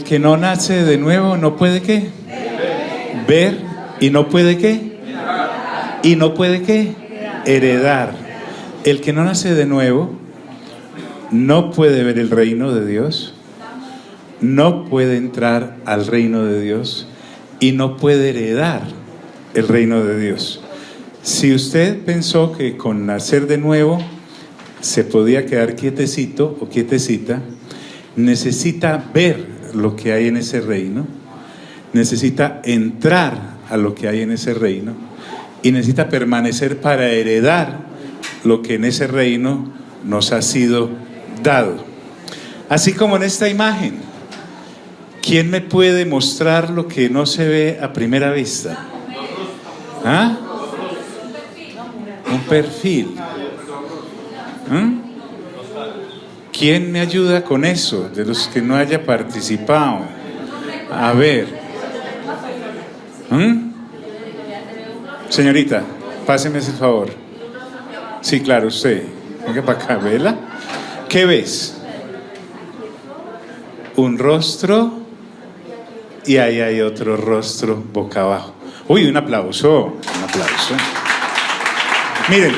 El que no nace de nuevo no puede ¿qué? Ver. ¿Y no puede qué? ¿Y no puede qué? Heredar. El que no nace de nuevo no puede ver el reino de Dios, no puede entrar al reino de Dios y no puede heredar el reino de Dios. Si usted pensó que con nacer de nuevo se podía quedar quietecito o quietecita, necesita ver lo que hay en ese reino, necesita entrar a lo que hay en ese reino y necesita permanecer para heredar lo que en ese reino nos ha sido dado. Así como en esta imagen, ¿quién me puede mostrar lo que no se ve a primera vista? ¿Ah? Un perfil. ¿Quién me ayuda con eso? De los que no haya participado. A ver. Señorita, páseme ese favor. Sí, claro, usted. Venga para acá, ¿vela? ¿Qué ves? Un rostro y ahí hay otro rostro boca abajo. Uy, un aplauso, un aplauso. Miren,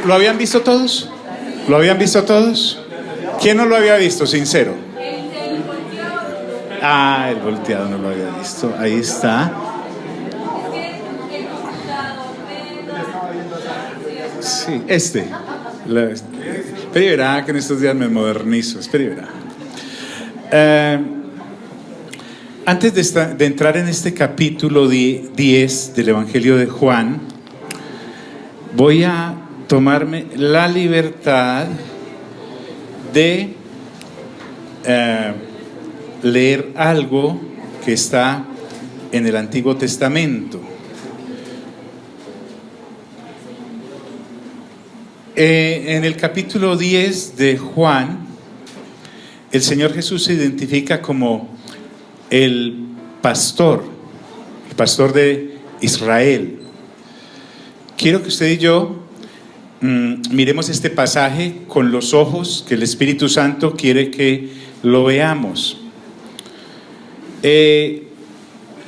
¿lo habían visto todos? ¿Lo habían visto todos? ¿Quién no lo había visto, sincero? Ah, el volteado no lo había visto. Ahí está. Sí, Espera y verá que en estos días me modernizo. Espera y verá. Antes de entrar en este capítulo 10 del Evangelio de Juan, voy a tomarme la libertad de leer algo que está en el Antiguo Testamento. En el capítulo 10 de Juan, el Señor Jesús se identifica como el pastor de Israel. Quiero que usted y yo miremos este pasaje con los ojos que el Espíritu Santo quiere que lo veamos.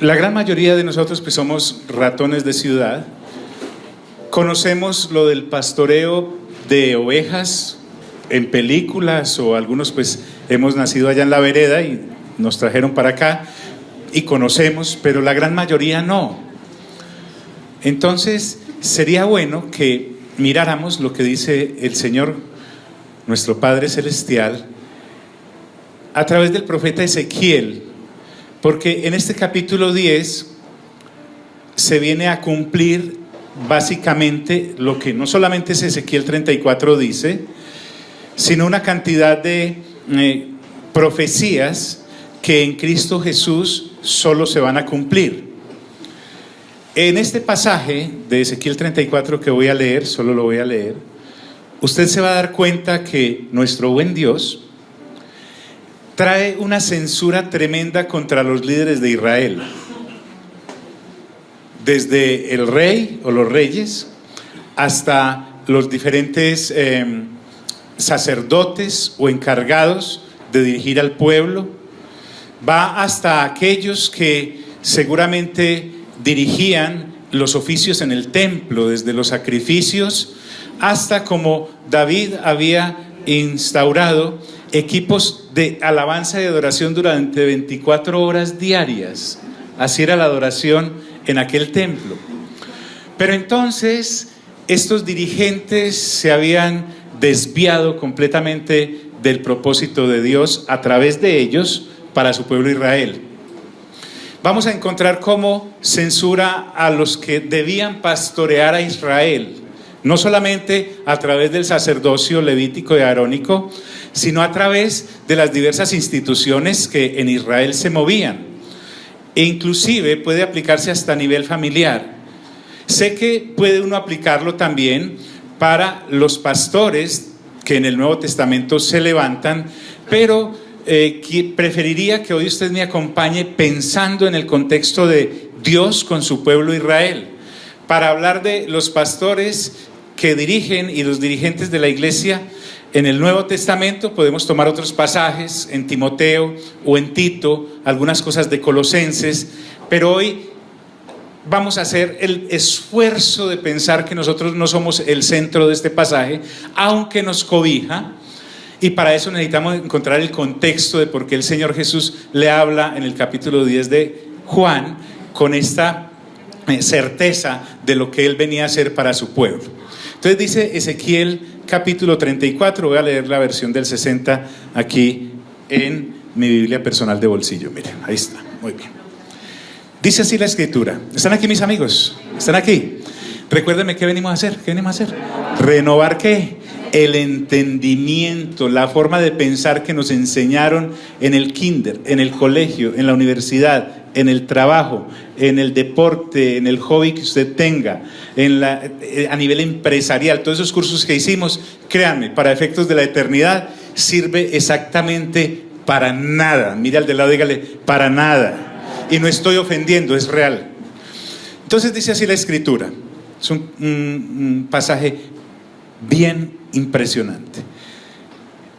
La gran mayoría de nosotros, pues, somos ratones de ciudad. Conocemos lo del pastoreo de ovejas en películas, o algunos pues hemos nacido allá en la vereda y nos trajeron para acá y conocemos, pero la gran mayoría no. Entonces sería bueno que miráramos lo que dice el Señor, nuestro Padre Celestial, a través del profeta Ezequiel, porque en este capítulo 10 se viene a cumplir básicamente lo que no solamente es Ezequiel 34 dice, sino una cantidad de profecías que en Cristo Jesús solo se van a cumplir. En este pasaje de Ezequiel 34 que voy a leer, solo lo voy a leer, usted se va a dar cuenta que nuestro buen Dios trae una censura tremenda contra los líderes de Israel. Desde el rey o los reyes hasta los diferentes sacerdotes o encargados de dirigir al pueblo, va hasta aquellos que seguramente dirigían los oficios en el templo, desde los sacrificios hasta, como David había instaurado, equipos de alabanza y adoración durante 24 horas diarias. Así era la adoración en aquel templo. Pero entonces estos dirigentes se habían desviado completamente del propósito de Dios a través de ellos para su pueblo Israel. Vamos a encontrar cómo censura a los que debían pastorear a Israel, no solamente a través del sacerdocio levítico y arónico, sino a través de las diversas instituciones que en Israel se movían. E inclusive puede aplicarse hasta a nivel familiar. Sé que puede uno aplicarlo también para los pastores que en el Nuevo Testamento se levantan, pero preferiría que hoy usted me acompañe pensando en el contexto de Dios con su pueblo Israel, para hablar de los pastores que dirigen y los dirigentes de la iglesia En el Nuevo Testamento podemos tomar otros pasajes, en Timoteo o en Tito, algunas cosas de Colosenses, pero hoy vamos a hacer el esfuerzo de pensar que nosotros no somos el centro de este pasaje, aunque nos cobija, y para eso necesitamos encontrar el contexto de por qué el Señor Jesús le habla en el capítulo 10 de Juan con esta certeza de lo que Él venía a hacer para su pueblo. Entonces dice Ezequiel capítulo 34, voy a leer la versión del 60 aquí en mi Biblia personal de bolsillo, miren, ahí está, muy bien. Dice así la escritura. ¿Están aquí mis amigos? ¿Están aquí? Recuérdenme, ¿qué venimos a hacer? ¿Qué venimos a hacer? ¿Renovar qué? El entendimiento, la forma de pensar que nos enseñaron en el kinder, en el colegio, en la universidad, en el trabajo, en el deporte, en el hobby que usted tenga, a nivel empresarial. Todos esos cursos que hicimos, créanme, para efectos de la eternidad, sirve exactamente para nada. Mire al de lado, dígale, para nada. Y no estoy ofendiendo, es real. Entonces dice así la escritura. Es un pasaje bien impresionante.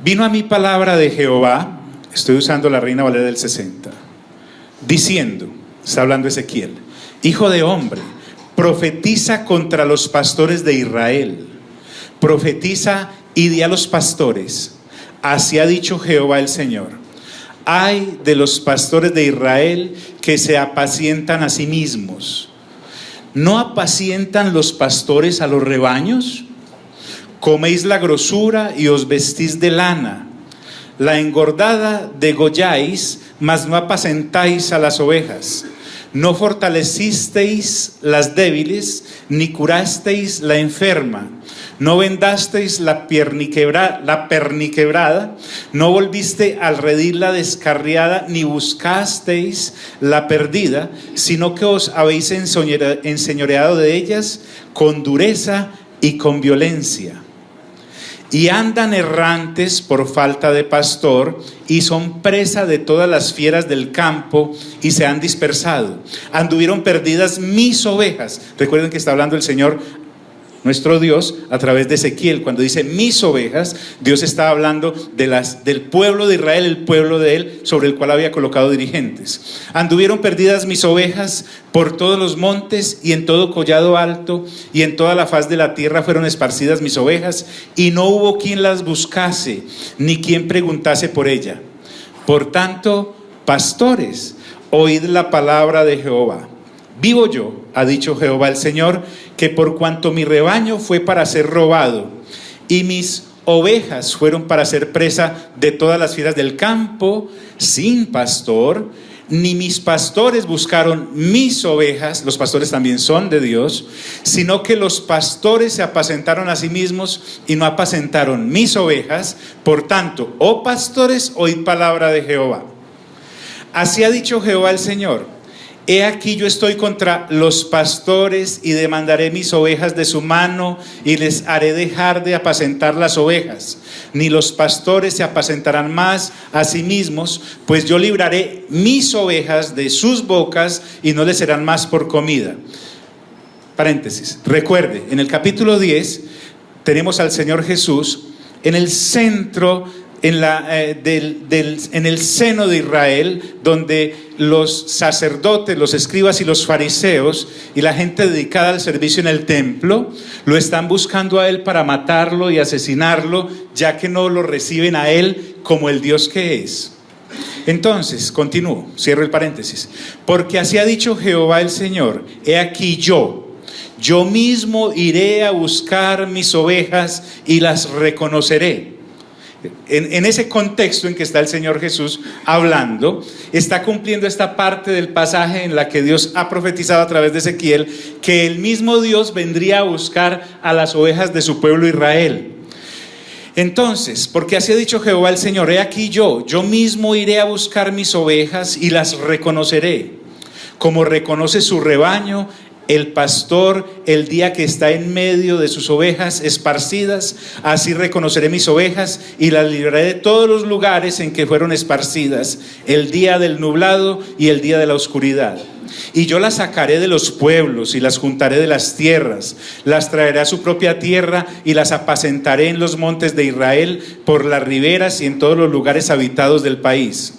Vino a mí palabra de Jehová, estoy usando la Reina Valera del 60, diciendo, está hablando Ezequiel, hijo de hombre, profetiza contra los pastores de Israel. Profetiza y di a los pastores, así ha dicho Jehová el Señor. Ay de los pastores de Israel que se apacientan a sí mismos. ¿No apacientan los pastores a los rebaños? Coméis la grosura y os vestís de lana. La engordada degolláis, mas no apacentáis a las ovejas. No fortalecisteis las débiles, ni curasteis la enferma. No vendasteis la perniquebrada, no volviste al redil la descarriada, ni buscasteis la perdida, sino que os habéis enseñoreado de ellas con dureza y con violencia. Y andan errantes por falta de pastor, y son presa de todas las fieras del campo, y se han dispersado. Anduvieron perdidas mis ovejas. Recuerden que está hablando el Señor, nuestro Dios, a través de Ezequiel. Cuando dice mis ovejas, Dios está hablando del pueblo de Israel, el pueblo de Él, sobre el cual había colocado dirigentes. Anduvieron perdidas mis ovejas por todos los montes y en todo collado alto, y en toda la faz de la tierra fueron esparcidas mis ovejas, y no hubo quien las buscase, ni quien preguntase por ella. Por tanto, pastores, oíd la palabra de Jehová. Vivo yo, ha dicho Jehová el Señor, que por cuanto mi rebaño fue para ser robado, y mis ovejas fueron para ser presa de todas las fieras del campo, sin pastor, ni mis pastores buscaron mis ovejas, los pastores también son de Dios, sino que los pastores se apacentaron a sí mismos y no apacentaron mis ovejas. Por tanto, oh pastores, oíd palabra de Jehová. Así ha dicho Jehová el Señor. He aquí yo estoy contra los pastores y demandaré mis ovejas de su mano y les haré dejar de apacentar las ovejas. Ni los pastores se apacentarán más a sí mismos, pues yo libraré mis ovejas de sus bocas y no les serán más por comida. Paréntesis, recuerde, en el capítulo 10 tenemos al Señor Jesús en el centro, en el seno de Israel, donde los sacerdotes, los escribas y los fariseos y la gente dedicada al servicio en el templo lo están buscando a él para matarlo y asesinarlo, ya que no lo reciben a él como el Dios que es. Entonces, continúo, cierro el paréntesis. Porque así ha dicho Jehová el Señor, he aquí yo mismo iré a buscar mis ovejas y las reconoceré. En ese contexto en que está el Señor Jesús hablando, está cumpliendo esta parte del pasaje en la que Dios ha profetizado a través de Ezequiel que el mismo Dios vendría a buscar a las ovejas de su pueblo Israel. Entonces, porque así ha dicho Jehová el Señor, he aquí yo mismo iré a buscar mis ovejas y las reconoceré, como reconoce su rebaño el pastor el día que está en medio de sus ovejas esparcidas. Así reconoceré mis ovejas y las libraré de todos los lugares en que fueron esparcidas, el día del nublado y el día de la oscuridad. Y yo las sacaré de los pueblos y las juntaré de las tierras, las traeré a su propia tierra y las apacentaré en los montes de Israel, por las riberas y en todos los lugares habitados del país.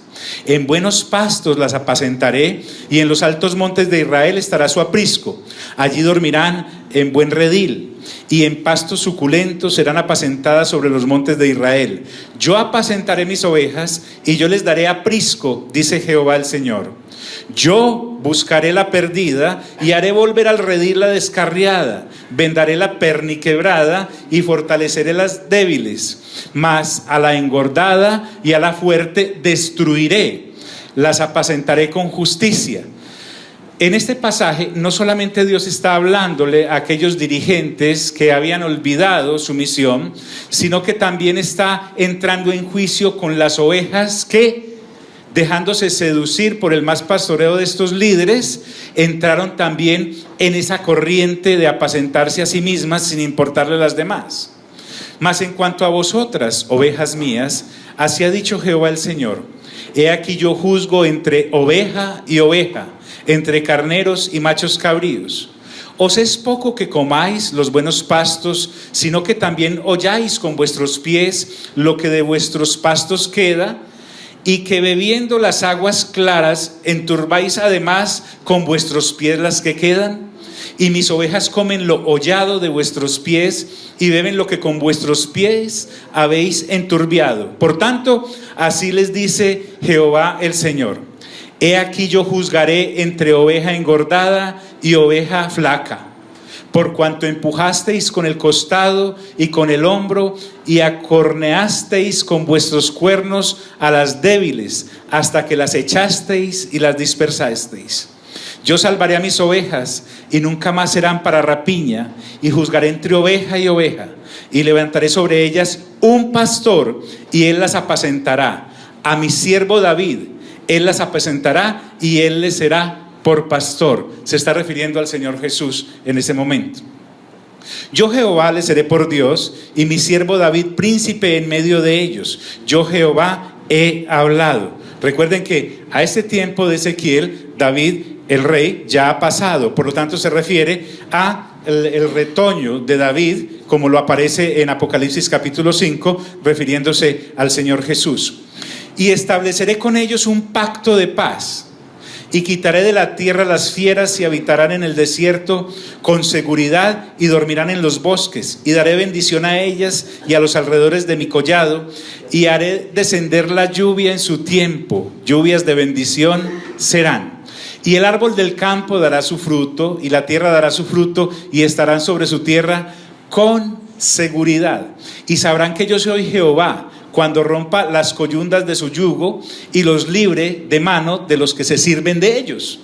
En buenos pastos las apacentaré, y en los altos montes de Israel estará su aprisco. Allí dormirán en buen redil, y en pastos suculentos serán apacentadas sobre los montes de Israel. Yo apacentaré mis ovejas, y yo les daré aprisco, dice Jehová el Señor. Yo buscaré la perdida, y haré volver al redil la descarriada. Vendaré la perniquebrada, y fortaleceré las débiles. Mas a la engordada y a la fuerte destruiré, las apacentaré con justicia. En este pasaje no solamente Dios está hablándole a aquellos dirigentes que habían olvidado su misión, sino que también está entrando en juicio con las ovejas que, dejándose seducir por el más pastoreo de estos líderes, entraron también en esa corriente de apacentarse a sí mismas sin importarle a las demás. Mas en cuanto a vosotras, ovejas mías, así ha dicho Jehová el Señor: he aquí yo juzgo entre oveja y oveja, entre carneros y machos cabríos. Os es poco que comáis los buenos pastos, sino que también holláis con vuestros pies lo que de vuestros pastos queda, y que bebiendo las aguas claras enturbáis además con vuestros pies las que quedan. Y mis ovejas comen lo hollado de vuestros pies, y beben lo que con vuestros pies habéis enturbiado. Por tanto, así les dice Jehová el Señor: he aquí yo juzgaré entre oveja engordada y oveja flaca, por cuanto empujasteis con el costado y con el hombro, y acorneasteis con vuestros cuernos a las débiles, hasta que las echasteis y las dispersasteis. Yo salvaré a mis ovejas, y nunca más serán para rapiña, y juzgaré entre oveja y oveja, y levantaré sobre ellas un pastor, y él las apacentará. A mi siervo David, él las apacentará, y él les será por pastor. Se está refiriendo al Señor Jesús en ese momento. Yo Jehová les seré por Dios, y mi siervo David príncipe en medio de ellos. Yo Jehová he hablado. Recuerden que a este tiempo de Ezequiel, David, el rey, ya ha pasado. Por lo tanto, se refiere a el retoño de David, como lo aparece en Apocalipsis capítulo 5, refiriéndose al Señor Jesús. Y estableceré con ellos un pacto de paz, y quitaré de la tierra las fieras, y habitarán en el desierto con seguridad, y dormirán en los bosques. Y daré bendición a ellas y a los alrededores de mi collado, y haré descender la lluvia en su tiempo. Lluvias de bendición serán. Y el árbol del campo dará su fruto, y la tierra dará su fruto, y estarán sobre su tierra con seguridad. Y sabrán que yo soy Jehová, cuando rompa las coyundas de su yugo, y los libre de mano de los que se sirven de ellos.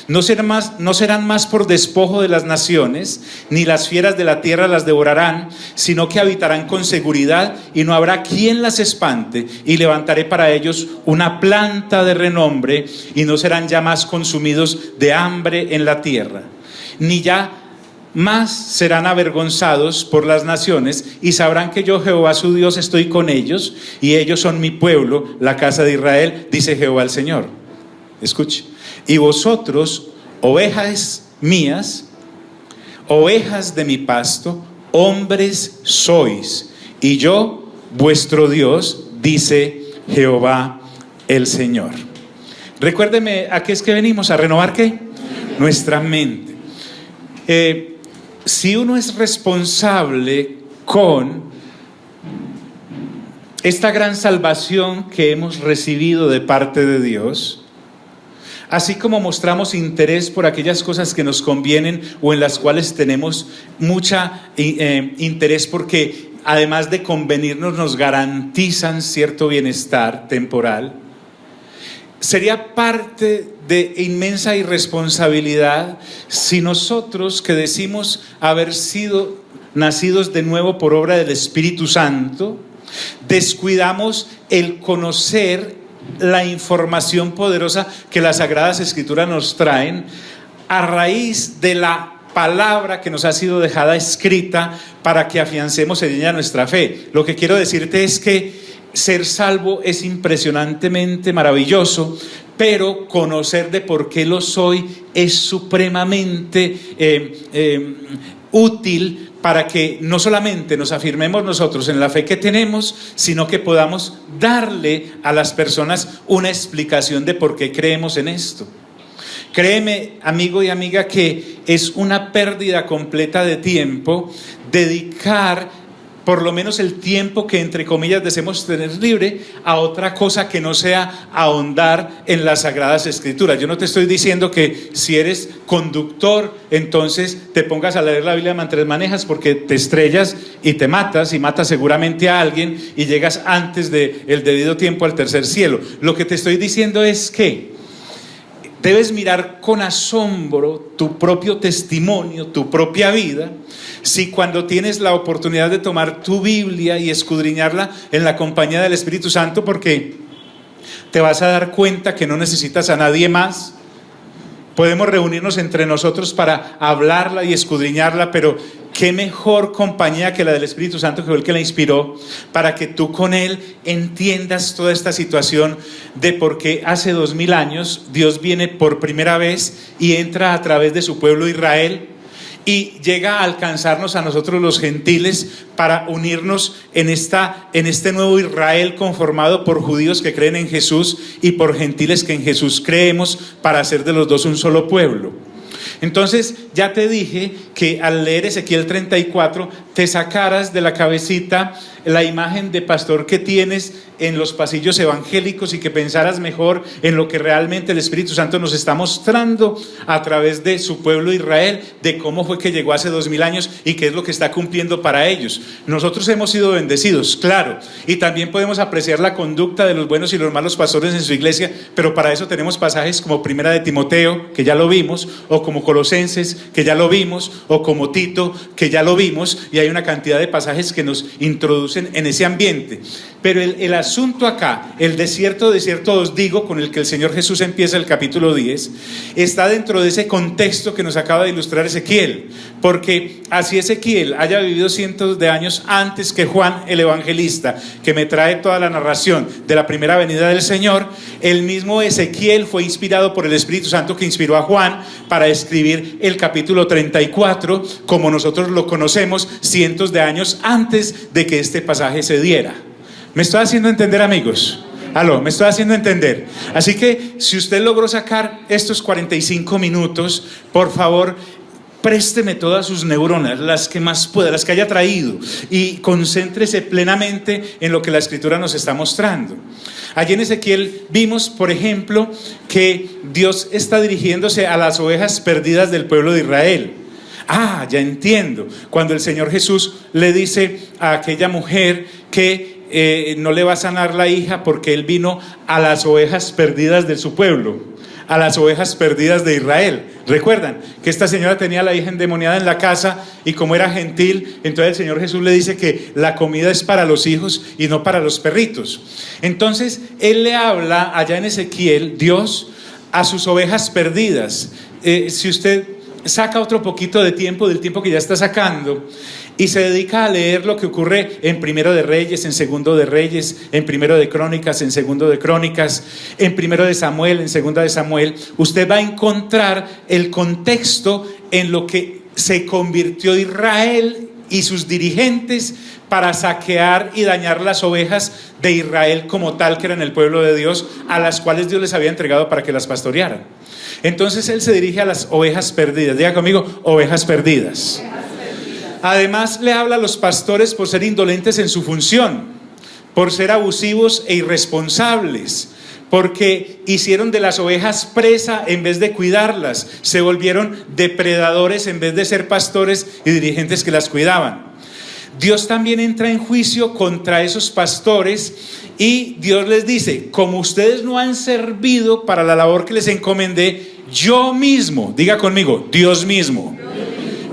No serán más por despojo de las naciones, ni las fieras de la tierra las devorarán, sino que habitarán con seguridad, y no habrá quien las espante. Y levantaré para ellos una planta de renombre, y no serán ya más consumidos de hambre en la tierra, ni ya más serán avergonzados por las naciones, y sabrán que yo Jehová su Dios estoy con ellos, y ellos son mi pueblo, la casa de Israel, dice Jehová el Señor. Escuche: y vosotros, ovejas mías, ovejas de mi pasto, hombres sois, y yo vuestro Dios, dice Jehová el Señor. Recuérdeme, ¿a qué es que venimos? ¿A renovar qué? Nuestra mente. Si uno es responsable con esta gran salvación que hemos recibido de parte de Dios, así como mostramos interés por aquellas cosas que nos convienen o en las cuales tenemos mucha interés, porque además de convenirnos nos garantizan cierto bienestar temporal, sería parte de inmensa irresponsabilidad si nosotros, que decimos haber sido nacidos de nuevo por obra del Espíritu Santo, descuidamos el conocer la información poderosa que las Sagradas Escrituras nos traen a raíz de la palabra que nos ha sido dejada escrita para que afiancemos en ella nuestra fe. Lo que quiero decirte es que ser salvo es impresionantemente maravilloso, pero conocer de por qué lo soy es supremamente útil para que no solamente nos afirmemos nosotros en la fe que tenemos, sino que podamos darle a las personas una explicación de por qué creemos en esto. Créeme, amigo y amiga, que es una pérdida completa de tiempo dedicar por lo menos el tiempo que entre comillas deseamos tener libre a otra cosa que no sea ahondar en las Sagradas Escrituras. Yo no te estoy diciendo que si eres conductor entonces te pongas a leer la Biblia mientras manejas, porque te estrellas y te matas, y matas seguramente a alguien y llegas antes del debido tiempo al tercer cielo. Lo que te estoy diciendo es que debes mirar con asombro tu propio testimonio, tu propia vida, si cuando tienes la oportunidad de tomar tu Biblia y escudriñarla en la compañía del Espíritu Santo, porque te vas a dar cuenta que no necesitas a nadie más. Podemos reunirnos entre nosotros para hablarla y escudriñarla, pero qué mejor compañía que la del Espíritu Santo, que fue el que la inspiró, para que tú con él entiendas toda esta situación de por qué hace 2000 años Dios viene por primera vez y entra a través de su pueblo Israel y llega a alcanzarnos a nosotros los gentiles para unirnos en este nuevo Israel conformado por judíos que creen en Jesús y por gentiles que en Jesús creemos, para hacer de los dos un solo pueblo. Entonces ya te dije que al leer Ezequiel 34 te sacaras de la cabecita la imagen de pastor que tienes en los pasillos evangélicos y que pensaras mejor en lo que realmente el Espíritu Santo nos está mostrando a través de su pueblo Israel, de cómo fue que llegó hace 2000 años y qué es lo que está cumpliendo para ellos. Nosotros hemos sido bendecidos, claro, y también podemos apreciar la conducta de los buenos y los malos pastores en su iglesia, pero para eso tenemos pasajes como Primera de Timoteo, que ya lo vimos, o como Colosenses, que ya lo vimos, o como Tito, que ya lo vimos, y hay una cantidad de pasajes que nos introducen en ese ambiente. Pero el asunto acá, el desierto os digo, con el que el Señor Jesús empieza el capítulo 10, está dentro de ese contexto que nos acaba de ilustrar Ezequiel, porque así Ezequiel haya vivido cientos de años antes que Juan el evangelista, que me trae toda la narración de la primera venida del Señor, el mismo Ezequiel fue inspirado por el Espíritu Santo que inspiró a Juan para escribir el capítulo 34, como nosotros lo conocemos, cientos de años antes de que este pasaje se diera. ¿Me estoy haciendo entender, amigos? Aló, me estoy haciendo entender. Así que si usted logró sacar estos 45 minutos, por favor, présteme todas sus neuronas, las que más pueda, las que haya traído, y concéntrese plenamente en lo que la Escritura nos está mostrando. Allí en Ezequiel vimos, por ejemplo, que Dios está dirigiéndose a las ovejas perdidas del pueblo de Israel. Ah, ya entiendo. Cuando el Señor Jesús le dice a aquella mujer que no le va a sanar la hija porque Él vino a las ovejas perdidas de su pueblo, a las ovejas perdidas de Israel. Recuerdan que esta señora tenía a la hija endemoniada en la casa, y como era gentil, entonces el Señor Jesús le dice que la comida es para los hijos y no para los perritos. Entonces Él le habla allá en Ezequiel, Dios, a sus ovejas perdidas. Si usted saca otro poquito de tiempo, del tiempo que ya está sacando, y se dedica a leer lo que ocurre en Primero de Reyes, en Segundo de Reyes, en Primero de Crónicas, en Segundo de Crónicas, en Primero de Samuel, en Segunda de Samuel, usted va a encontrar el contexto en lo que se convirtió Israel y sus dirigentes para saquear y dañar las ovejas de Israel como tal, que eran el pueblo de Dios, a las cuales Dios les había entregado para que las pastorearan. Entonces Él se dirige a las ovejas perdidas. Diga conmigo, ovejas perdidas. Además le habla a los pastores por ser indolentes en su función, por ser abusivos e irresponsables, porque hicieron de las ovejas presa en vez de cuidarlas, se volvieron depredadores en vez de ser pastores y dirigentes que las cuidaban. Dios también entra en juicio contra esos pastores y Dios les dice: como ustedes no han servido para la labor que les encomendé, yo mismo, diga conmigo, Dios mismo.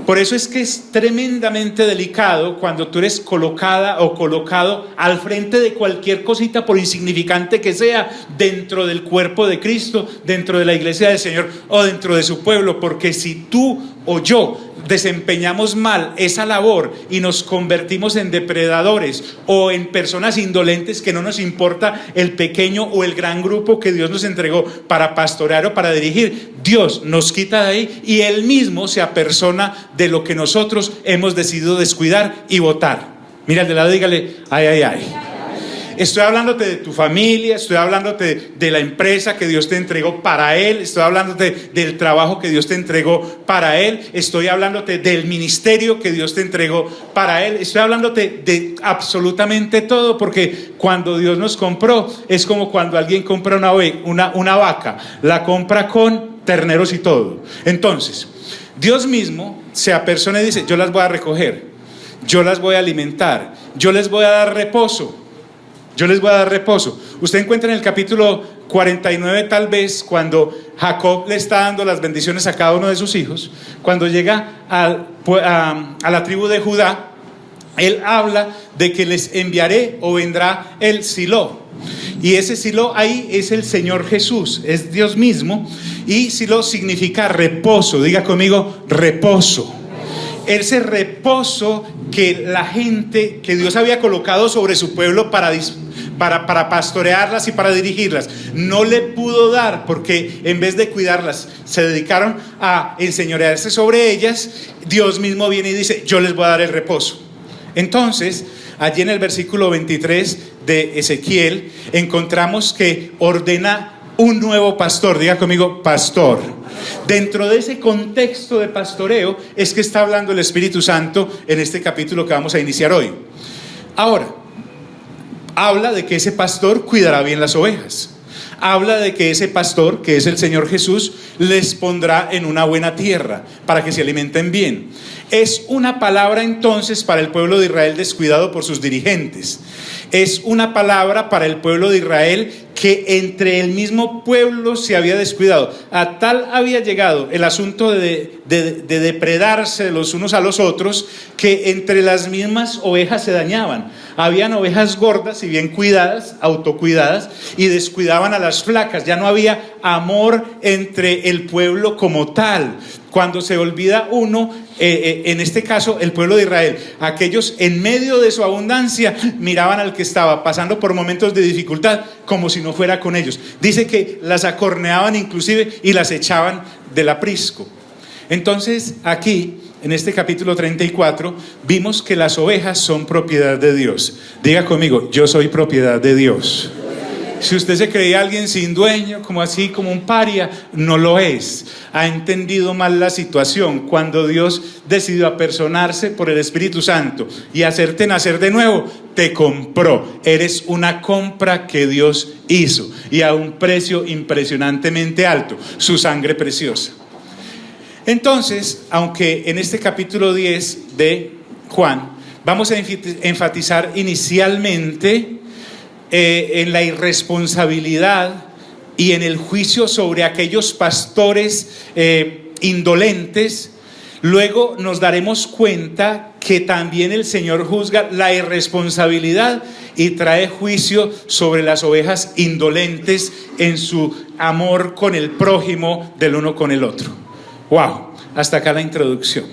Por eso es que es tremendamente delicado cuando tú eres colocada o colocado al frente de cualquier cosita, por insignificante que sea, dentro del cuerpo de Cristo, dentro de la iglesia del Señor o dentro de su pueblo, porque si tú o yo desempeñamos mal esa labor y nos convertimos en depredadores o en personas indolentes que no nos importa el pequeño o el gran grupo que Dios nos entregó para pastorear o para dirigir, Dios nos quita de ahí y Él mismo se apersona de lo que nosotros hemos decidido descuidar y botar. Mira al de lado, dígale, ay, ay, ay. Estoy hablándote de tu familia, estoy hablándote de la empresa que Dios te entregó para Él, estoy hablándote del trabajo que Dios te entregó para Él, estoy hablándote del ministerio que Dios te entregó para Él, estoy hablándote de absolutamente todo, porque cuando Dios nos compró es como cuando alguien compra una vaca, la compra con terneros y todo. Entonces, Dios mismo se apersona y dice, yo las voy a recoger, yo las voy a alimentar, yo les voy a dar reposo. Yo les voy a dar reposo. Usted encuentra en el capítulo 49 tal vez, cuando Jacob le está dando las bendiciones a cada uno de sus hijos, cuando llega a la tribu de Judá, él habla de que les enviaré o vendrá el Silo. Y ese Silo ahí es el Señor Jesús, es Dios mismo. Y Silo significa reposo. Diga conmigo, reposo. Ese reposo que la gente, que Dios había colocado sobre su pueblo para pastorearlas y para dirigirlas, no le pudo dar, porque en vez de cuidarlas se dedicaron a enseñorearse sobre ellas. Dios mismo viene y dice, yo les voy a dar el reposo. Entonces, allí en el versículo 23 de Ezequiel encontramos que ordena un nuevo pastor. Diga conmigo, pastor. Dentro de ese contexto de pastoreo es que está hablando el Espíritu Santo en este capítulo que vamos a iniciar hoy. Ahora, habla de que ese pastor cuidará bien las ovejas. Habla de que ese pastor, que es el Señor Jesús, les pondrá en una buena tierra para que se alimenten bien. Es una palabra entonces para el pueblo de Israel descuidado por sus dirigentes. Es una palabra para el pueblo de Israel que entre el mismo pueblo se había descuidado. A tal había llegado el asunto de depredarse los unos a los otros, que entre las mismas ovejas se dañaban. Habían ovejas gordas y bien cuidadas, autocuidadas, y descuidaban a las flacas. Ya no había amor entre el pueblo como tal. Cuando se olvida uno, en este caso el pueblo de Israel, aquellos en medio de su abundancia miraban al que estaba pasando por momentos de dificultad como si no fuera con ellos. Dice que las acorneaban inclusive y las echaban del aprisco. Entonces aquí, en este capítulo 34, vimos que las ovejas son propiedad de Dios. Diga conmigo, yo soy propiedad de Dios. Si usted se creía alguien sin dueño, como así, como un paria, no lo es. Ha entendido mal la situación. Cuando Dios decidió apersonarse por el Espíritu Santo y hacerte nacer de nuevo, te compró. Eres una compra que Dios hizo, y a un precio impresionantemente alto, su sangre preciosa. Entonces, aunque en este capítulo 10 de Juan vamos a enfatizar inicialmente en la irresponsabilidad y en el juicio sobre aquellos pastores indolentes, luego nos daremos cuenta que también el Señor juzga la irresponsabilidad y trae juicio sobre las ovejas indolentes en su amor con el prójimo del uno con el otro. Wow, hasta acá la introducción.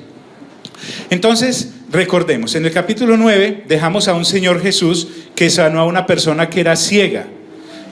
Entonces, recordemos, en el capítulo 9 dejamos a un Señor Jesús que sanó a una persona que era ciega.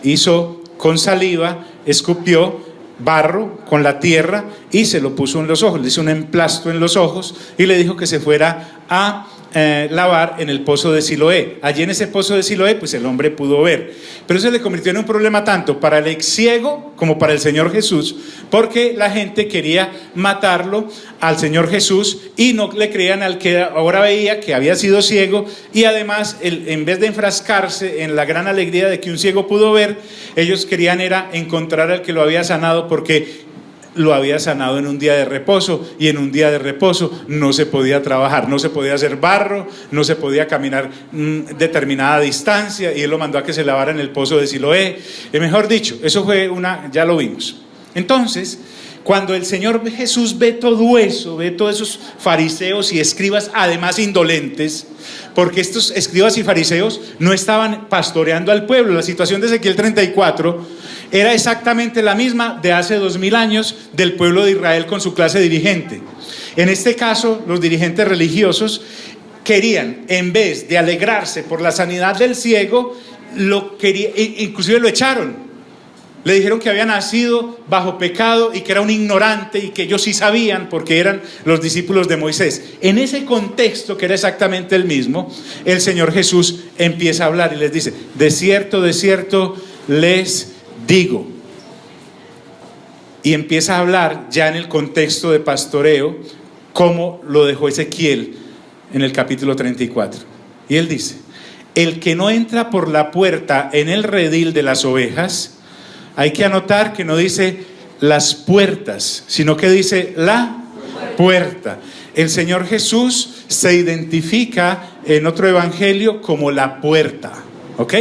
Hizo con saliva, escupió barro con la tierra y se lo puso en los ojos. Le hizo un emplasto en los ojos y le dijo que se fuera a lavar en el pozo de Siloé. Allí en ese pozo de Siloé pues el hombre pudo ver, pero eso le convirtió en un problema tanto para el ex ciego como para el Señor Jesús, porque la gente quería matarlo al Señor Jesús y no le creían al que ahora veía que había sido ciego. Y además en vez de enfrascarse en la gran alegría de que un ciego pudo ver, ellos querían era encontrar al que lo había sanado, porque lo había sanado en un día de reposo, y en un día de reposo no se podía trabajar, no se podía hacer barro, no se podía caminar determinada distancia, y él lo mandó a que se lavara en el pozo de Siloé. Mejor dicho, eso fue ya lo vimos. Entonces, cuando el Señor Jesús ve todo eso, ve todos esos fariseos y escribas además indolentes, porque estos escribas y fariseos no estaban pastoreando al pueblo. La situación de Ezequiel 34 era exactamente la misma de hace 2000 años del pueblo de Israel con su clase dirigente. En este caso, los dirigentes religiosos querían, en vez de alegrarse por la sanidad del ciego, inclusive lo echaron. Le dijeron que había nacido bajo pecado y que era un ignorante y que ellos sí sabían porque eran los discípulos de Moisés. En ese contexto, que era exactamente el mismo, el Señor Jesús empieza a hablar y les dice: de cierto les digo. Y empieza a hablar ya en el contexto de pastoreo, como lo dejó Ezequiel en el capítulo 34. Y él dice: el que no entra por la puerta en el redil de las ovejas. Hay que anotar que no dice las puertas, sino que dice la puerta. El Señor Jesús se identifica en otro evangelio como la puerta, ¿ok?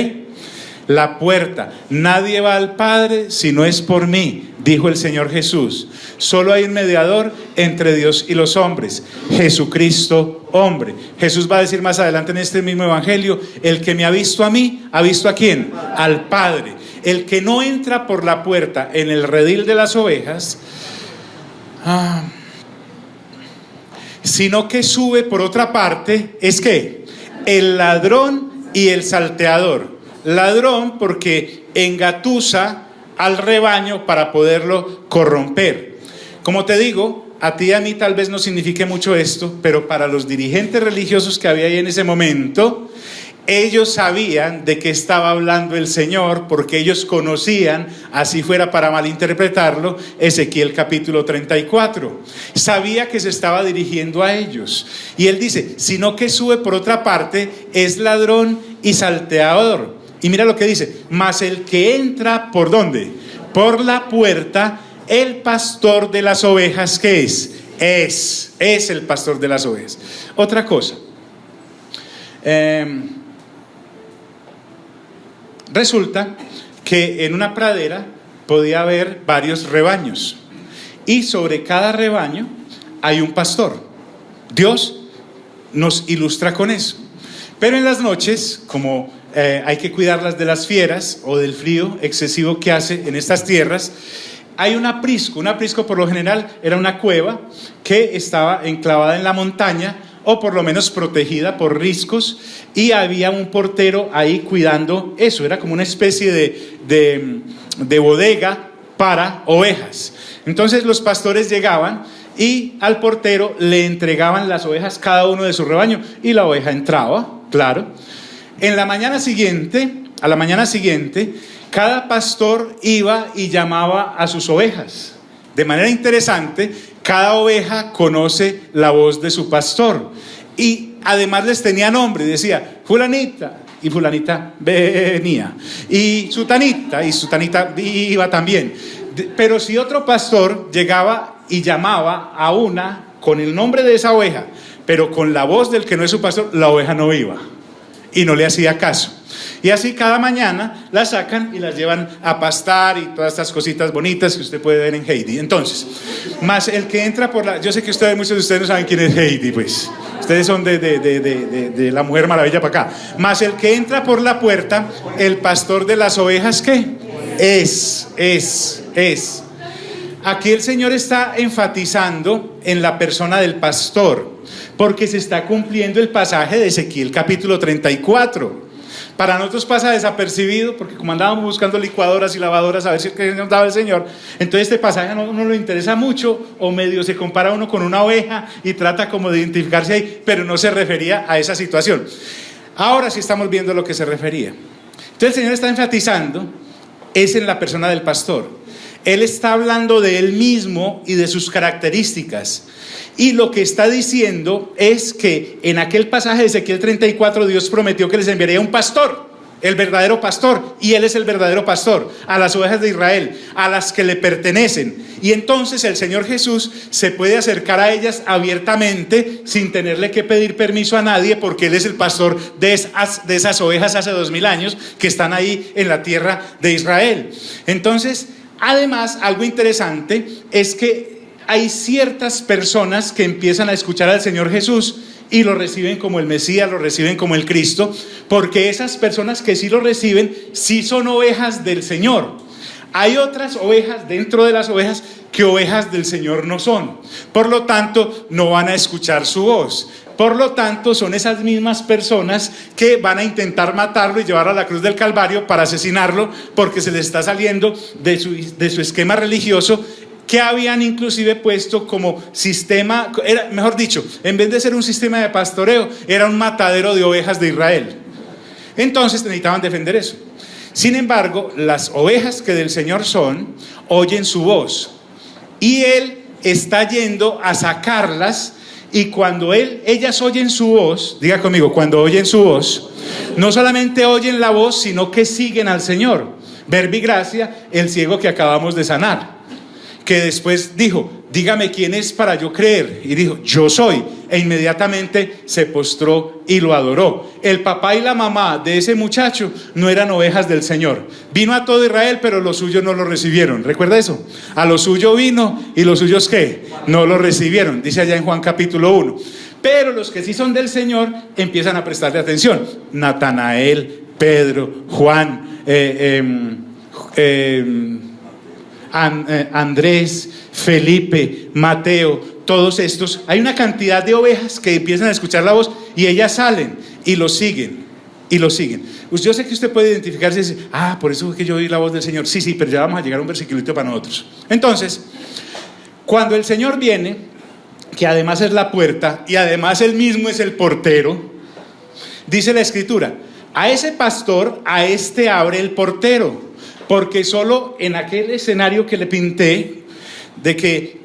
La puerta. Nadie va al Padre si no es por mí, dijo el Señor Jesús. Solo hay un mediador entre Dios y los hombres, Jesucristo hombre. Jesús va a decir más adelante en este mismo evangelio: el que me ha visto a mí, ¿ha visto a quién? Al Padre. El que no entra por la puerta en el redil de las ovejas, sino que sube por otra parte, es que el ladrón y el salteador. Ladrón porque engatusa al rebaño para poderlo corromper. Como te digo, a ti y a mí tal vez no signifique mucho esto, pero para los dirigentes religiosos que había ahí en ese momento, ellos sabían de qué estaba hablando el Señor, porque ellos conocían, así fuera para malinterpretarlo, Ezequiel capítulo 34. Sabía que se estaba dirigiendo a ellos. Y él dice: sino que sube por otra parte, es ladrón y salteador. Y mira lo que dice: mas el que entra, ¿por dónde? Por la puerta, el pastor de las ovejas, ¿qué es? Es el pastor de las ovejas. Otra cosa. Resulta que en una pradera podía haber varios rebaños, y sobre cada rebaño hay un pastor. Dios nos ilustra con eso. Pero en las noches, como hay que cuidarlas de las fieras o del frío excesivo que hace en estas tierras, hay un aprisco. Un aprisco, por lo general, era una cueva que estaba enclavada en la montaña, o por lo menos protegida por riscos, y había un portero ahí cuidando eso. Era como una especie de bodega para ovejas. Entonces los pastores llegaban y al portero le entregaban las ovejas, cada uno de su rebaño, y la oveja entraba, claro. A la mañana siguiente, cada pastor iba y llamaba a sus ovejas. De manera interesante, cada oveja conoce la voz de su pastor, y además les tenía nombre. Decía fulanita, y fulanita venía, y sutanita iba también. Pero si otro pastor llegaba y llamaba a una con el nombre de esa oveja, pero con la voz del que no es su pastor, la oveja no iba y no le hacía caso. Y así cada mañana la sacan y las llevan a pastar y todas estas cositas bonitas que usted puede ver en Heidi. Entonces, más el que entra por la... Yo sé que muchos de ustedes no saben quién es Heidi, pues. Ustedes son de la Mujer Maravilla para acá. Más el que entra por la puerta, el pastor de las ovejas, ¿qué? Es. Aquí el Señor está enfatizando en la persona del pastor, porque se está cumpliendo el pasaje de Ezequiel capítulo 34. Para nosotros pasa desapercibido, porque como andábamos buscando licuadoras y lavadoras a ver si nos daba el Señor, entonces este pasaje no le interesa mucho, o medio se compara uno con una oveja y trata como de identificarse ahí, pero no se refería a esa situación. Ahora sí estamos viendo a lo que se refería. Entonces el Señor está enfatizando es en la persona del pastor. Él está hablando de él mismo y de sus características. Y lo que está diciendo es que en aquel pasaje de Ezequiel 34 Dios prometió que les enviaría un pastor, el verdadero pastor, y Él es el verdadero pastor, a las ovejas de Israel, a las que le pertenecen. Y entonces el Señor Jesús se puede acercar a ellas abiertamente, sin tenerle que pedir permiso a nadie, porque Él es el pastor de esas ovejas hace 2000 años que están ahí en la tierra de Israel. Entonces, además, algo interesante es que hay ciertas personas que empiezan a escuchar al Señor Jesús y lo reciben como el Mesías, lo reciben como el Cristo, porque esas personas que sí lo reciben, sí son ovejas del Señor. Hay otras ovejas dentro de las ovejas que ovejas del Señor no son. Por lo tanto, no van a escuchar su voz. Por lo tanto, son esas mismas personas que van a intentar matarlo y llevarlo a la cruz del Calvario para asesinarlo, porque se le está saliendo de su esquema religioso, que habían inclusive puesto como sistema, mejor dicho, en vez de ser un sistema de pastoreo, era un matadero de ovejas de Israel. Entonces necesitaban defender eso. Sin embargo, las ovejas que del Señor son, oyen su voz, y Él está yendo a sacarlas. Y cuando ellas oyen su voz, diga conmigo, cuando oyen su voz, no solamente oyen la voz, sino que siguen al Señor. Verbo y gracia, el ciego que acabamos de sanar, que después dijo, dígame quién es para yo creer, y dijo, yo soy, e inmediatamente se postró y lo adoró. El papá y la mamá de ese muchacho no eran ovejas del Señor. Vino a todo Israel, pero los suyos no lo recibieron. ¿Recuerda eso? A lo suyo vino, y los suyos ¿qué? No lo recibieron, dice allá en Juan capítulo 1. Pero los que sí son del Señor empiezan a prestarle atención. Natanael, Pedro, Juan, Andrés, Felipe, Mateo, todos estos, hay una cantidad de ovejas que empiezan a escuchar la voz y ellas salen y lo siguen, y lo siguen. Yo sé que usted puede identificarse y decir, por eso es que yo oí la voz del Señor. Sí, pero ya vamos a llegar a un versiculito para nosotros. Entonces, cuando el Señor viene, que además es la puerta y además Él mismo es el portero, dice la Escritura, a ese pastor, a este abre el portero. Porque solo en aquel escenario que le pinté, de que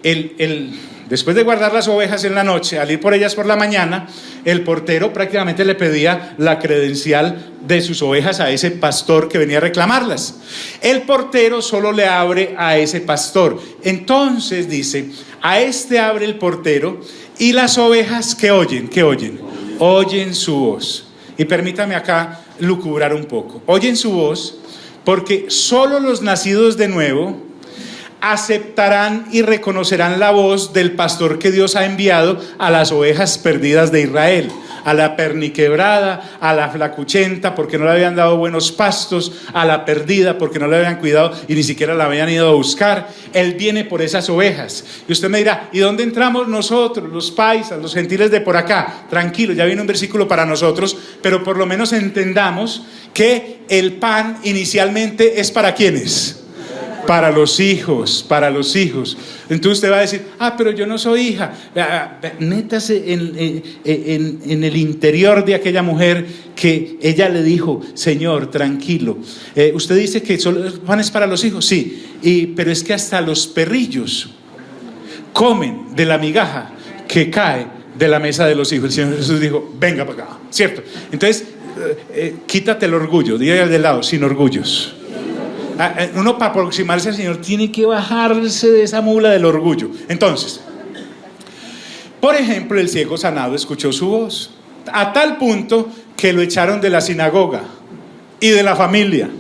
después de guardar las ovejas en la noche, al ir por ellas por la mañana, el portero prácticamente le pedía la credencial de sus ovejas a ese pastor que venía a reclamarlas. El portero solo le abre a ese pastor. Entonces dice, a este abre el portero, y las ovejas ¿qué oyen? ¿Qué oyen? Oyen su voz. Y permítame acá lucubrar un poco. Oyen su voz, porque solo los nacidos de nuevo aceptarán y reconocerán la voz del pastor que Dios ha enviado a las ovejas perdidas de Israel, a la perniquebrada, a la flacuchenta porque no le habían dado buenos pastos, a la perdida porque no le habían cuidado y ni siquiera la habían ido a buscar. Él viene por esas ovejas. Y usted me dirá, ¿y dónde entramos nosotros, los paisas, los gentiles de por acá? Tranquilo, ya viene un versículo para nosotros, pero por lo menos entendamos que el pan inicialmente es ¿para quiénes? Para los hijos, para los hijos. Entonces usted va a decir, pero yo no soy hija. Métase en el interior de aquella mujer que ella le dijo, Señor, tranquilo. Usted dice que solo el pan es para los hijos, sí, pero es que hasta los perrillos comen de la migaja que cae de la mesa de los hijos. El Señor Jesús dijo, venga para acá, ¿cierto? Entonces, quítate el orgullo, dígale al de lado, sin orgullos. Uno para aproximarse al Señor tiene que bajarse de esa mula del orgullo. Entonces, por ejemplo, el ciego sanado escuchó su voz a tal punto que lo echaron de la sinagoga y de la familia.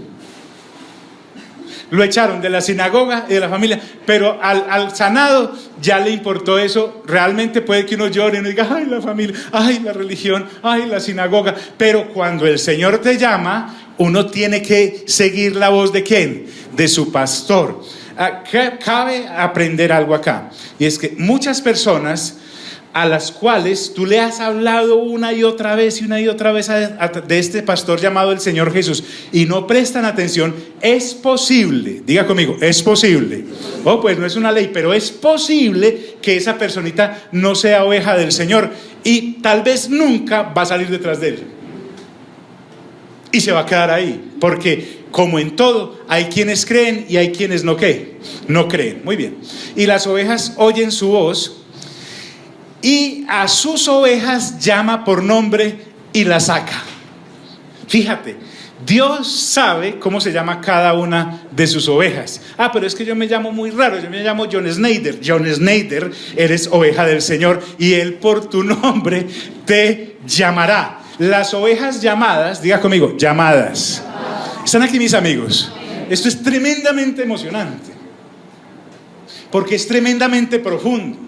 Lo echaron de la sinagoga y de la familia, pero al sanado ya le importó eso. Realmente puede que uno llore y uno diga, ay, la familia, ay, la religión, ay, la sinagoga. Pero cuando el Señor te llama, uno tiene que seguir la voz ¿de quién? De su pastor. Cabe aprender algo acá, y es que muchas personas a las cuales tú le has hablado una y otra vez de este pastor llamado el Señor Jesús y no prestan atención, es posible, diga conmigo, es posible, pues no es una ley, pero es posible que esa personita no sea oveja del Señor y tal vez nunca va a salir detrás de él y se va a quedar ahí, porque como en todo, hay quienes creen y hay quienes no creen. Muy bien. Y las ovejas oyen su voz, y a sus ovejas llama por nombre y las saca. Fíjate, Dios sabe cómo se llama cada una de sus ovejas. Pero es que yo me llamo muy raro, yo me llamo John Snyder. John Snyder, eres oveja del Señor y Él por tu nombre te llamará. Las ovejas llamadas, diga conmigo, llamadas. ¿Están aquí mis amigos? Esto es tremendamente emocionante, porque es tremendamente profundo.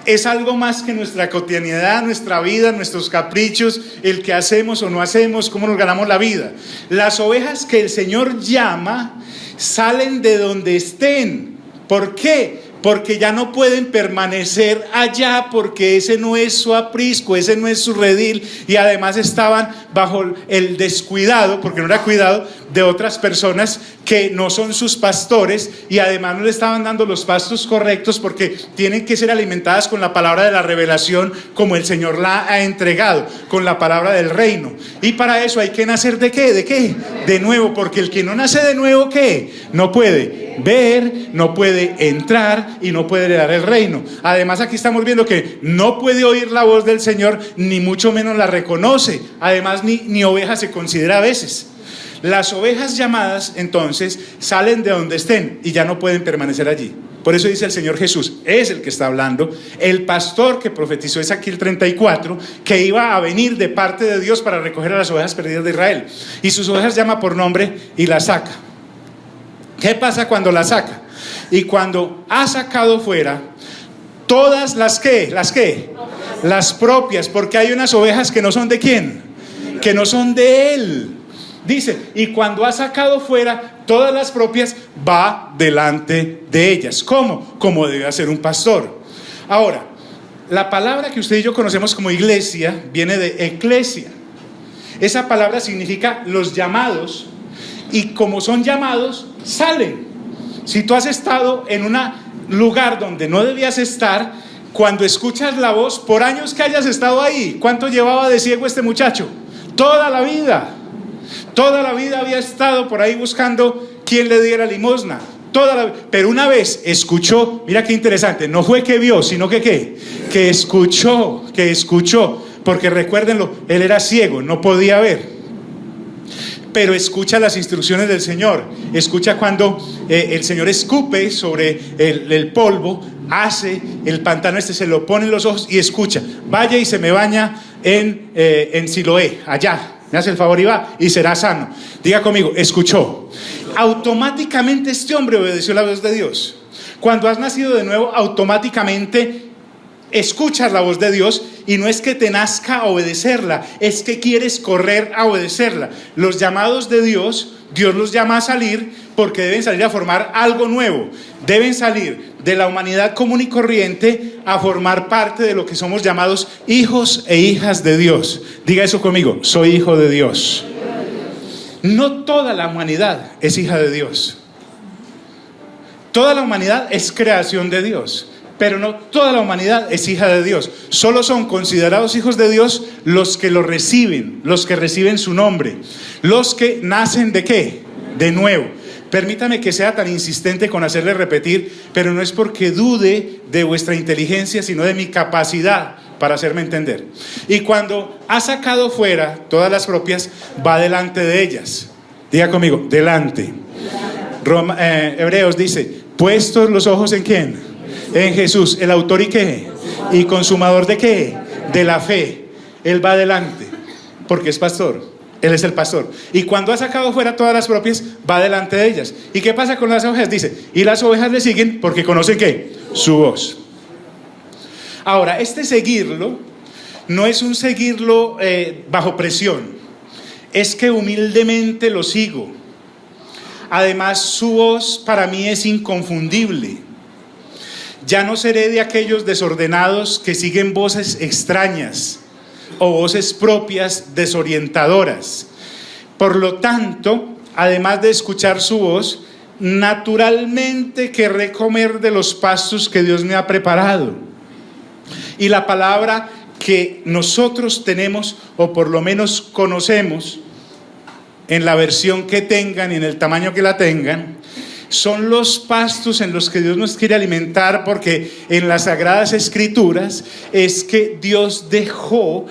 Es algo más que nuestra cotidianidad, nuestra vida, nuestros caprichos, el que hacemos o no hacemos, cómo nos ganamos la vida. Las ovejas que el Señor llama salen de donde estén. ¿Por qué? Porque ya no pueden permanecer allá, porque ese no es su aprisco, ese no es su redil, y además estaban bajo el descuidado, porque no era cuidado, de otras personas que no son sus pastores, y además no le estaban dando los pastos correctos, porque tienen que ser alimentadas con la palabra de la revelación, como el Señor la ha entregado, con la palabra del reino. Y para eso hay que nacer ¿de qué? ¿De qué? De nuevo, porque el que no nace de nuevo, ¿qué? No puede ver, no puede entrar y no puede heredar el reino. Además, aquí estamos viendo que no puede oír la voz del Señor, ni mucho menos la reconoce. Además, ni oveja se considera a veces. Las ovejas llamadas, entonces, salen de donde estén y ya no pueden permanecer allí. Por eso dice el Señor Jesús, es el que está hablando. El pastor que profetizó es aquí el 34, que iba a venir de parte de Dios para recoger a las ovejas perdidas de Israel. Y sus ovejas llama por nombre y las saca. ¿Qué pasa cuando la saca? Y cuando ha sacado fuera todas las propias, porque hay unas ovejas que no son de ¿quién? Que no son de él. Dice, y cuando ha sacado fuera todas las propias, va delante de ellas. ¿Cómo? Como debe hacer un pastor. Ahora, la palabra que usted y yo conocemos como iglesia viene de eclesia. Esa palabra significa los llamados, y como son llamados, salen. Si tú has estado en un lugar donde no debías estar, cuando escuchas la voz, por años que hayas estado ahí, ¿cuánto llevaba de ciego este muchacho? Toda la vida había estado por ahí buscando quien le diera limosna. Pero una vez escuchó, mira qué interesante, no fue que vio, sino que escuchó, porque recuérdenlo, él era ciego, no podía ver. Pero escucha las instrucciones del Señor. Escucha cuando el Señor escupe sobre el polvo, hace el pantano se lo pone en los ojos y escucha: vaya y se me baña en Siloé, allá, me hace el favor y va y será sano. Diga conmigo, escuchó. Automáticamente este hombre obedeció la voz de Dios. Cuando has nacido de nuevo, automáticamente escuchas la voz de Dios, y no es que te nazca obedecerla, es que quieres correr a obedecerla. Los llamados de Dios, Dios los llama a salir porque deben salir a formar algo nuevo. Deben salir de la humanidad común y corriente a formar parte de lo que somos llamados hijos e hijas de Dios. Diga eso conmigo: soy hijo de Dios. No toda la humanidad es hija de Dios. Toda la humanidad es creación de Dios, pero no toda la humanidad es hija de Dios. Solo son considerados hijos de Dios los que lo reciben, los que reciben su nombre, los que nacen ¿de qué? De nuevo. Permítame que sea tan insistente con hacerle repetir, pero no es porque dude de vuestra inteligencia, sino de mi capacidad para hacerme entender. Y cuando ha sacado fuera todas las propias, va delante de ellas. Diga conmigo, delante. Hebreos dice, puestos los ojos ¿en quién? En Jesús, el autor y qué, y consumador de qué, de la fe. Él va adelante porque es pastor, él es el pastor. Y cuando ha sacado fuera todas las propias, va delante de ellas. ¿Y qué pasa con las ovejas? Dice, y las ovejas le siguen porque conocen qué, su voz. Ahora, este seguirlo no es un seguirlo bajo presión, es que humildemente lo sigo. Además, su voz para mí es inconfundible. Ya no seré de aquellos desordenados que siguen voces extrañas o voces propias desorientadoras. Por lo tanto, además de escuchar su voz, naturalmente querré comer de los pastos que Dios me ha preparado. Y la palabra que nosotros tenemos, o por lo menos conocemos, en la versión que tengan y en el tamaño que la tengan, son los pastos en los que Dios nos quiere alimentar, porque en las Sagradas Escrituras es que Dios dejó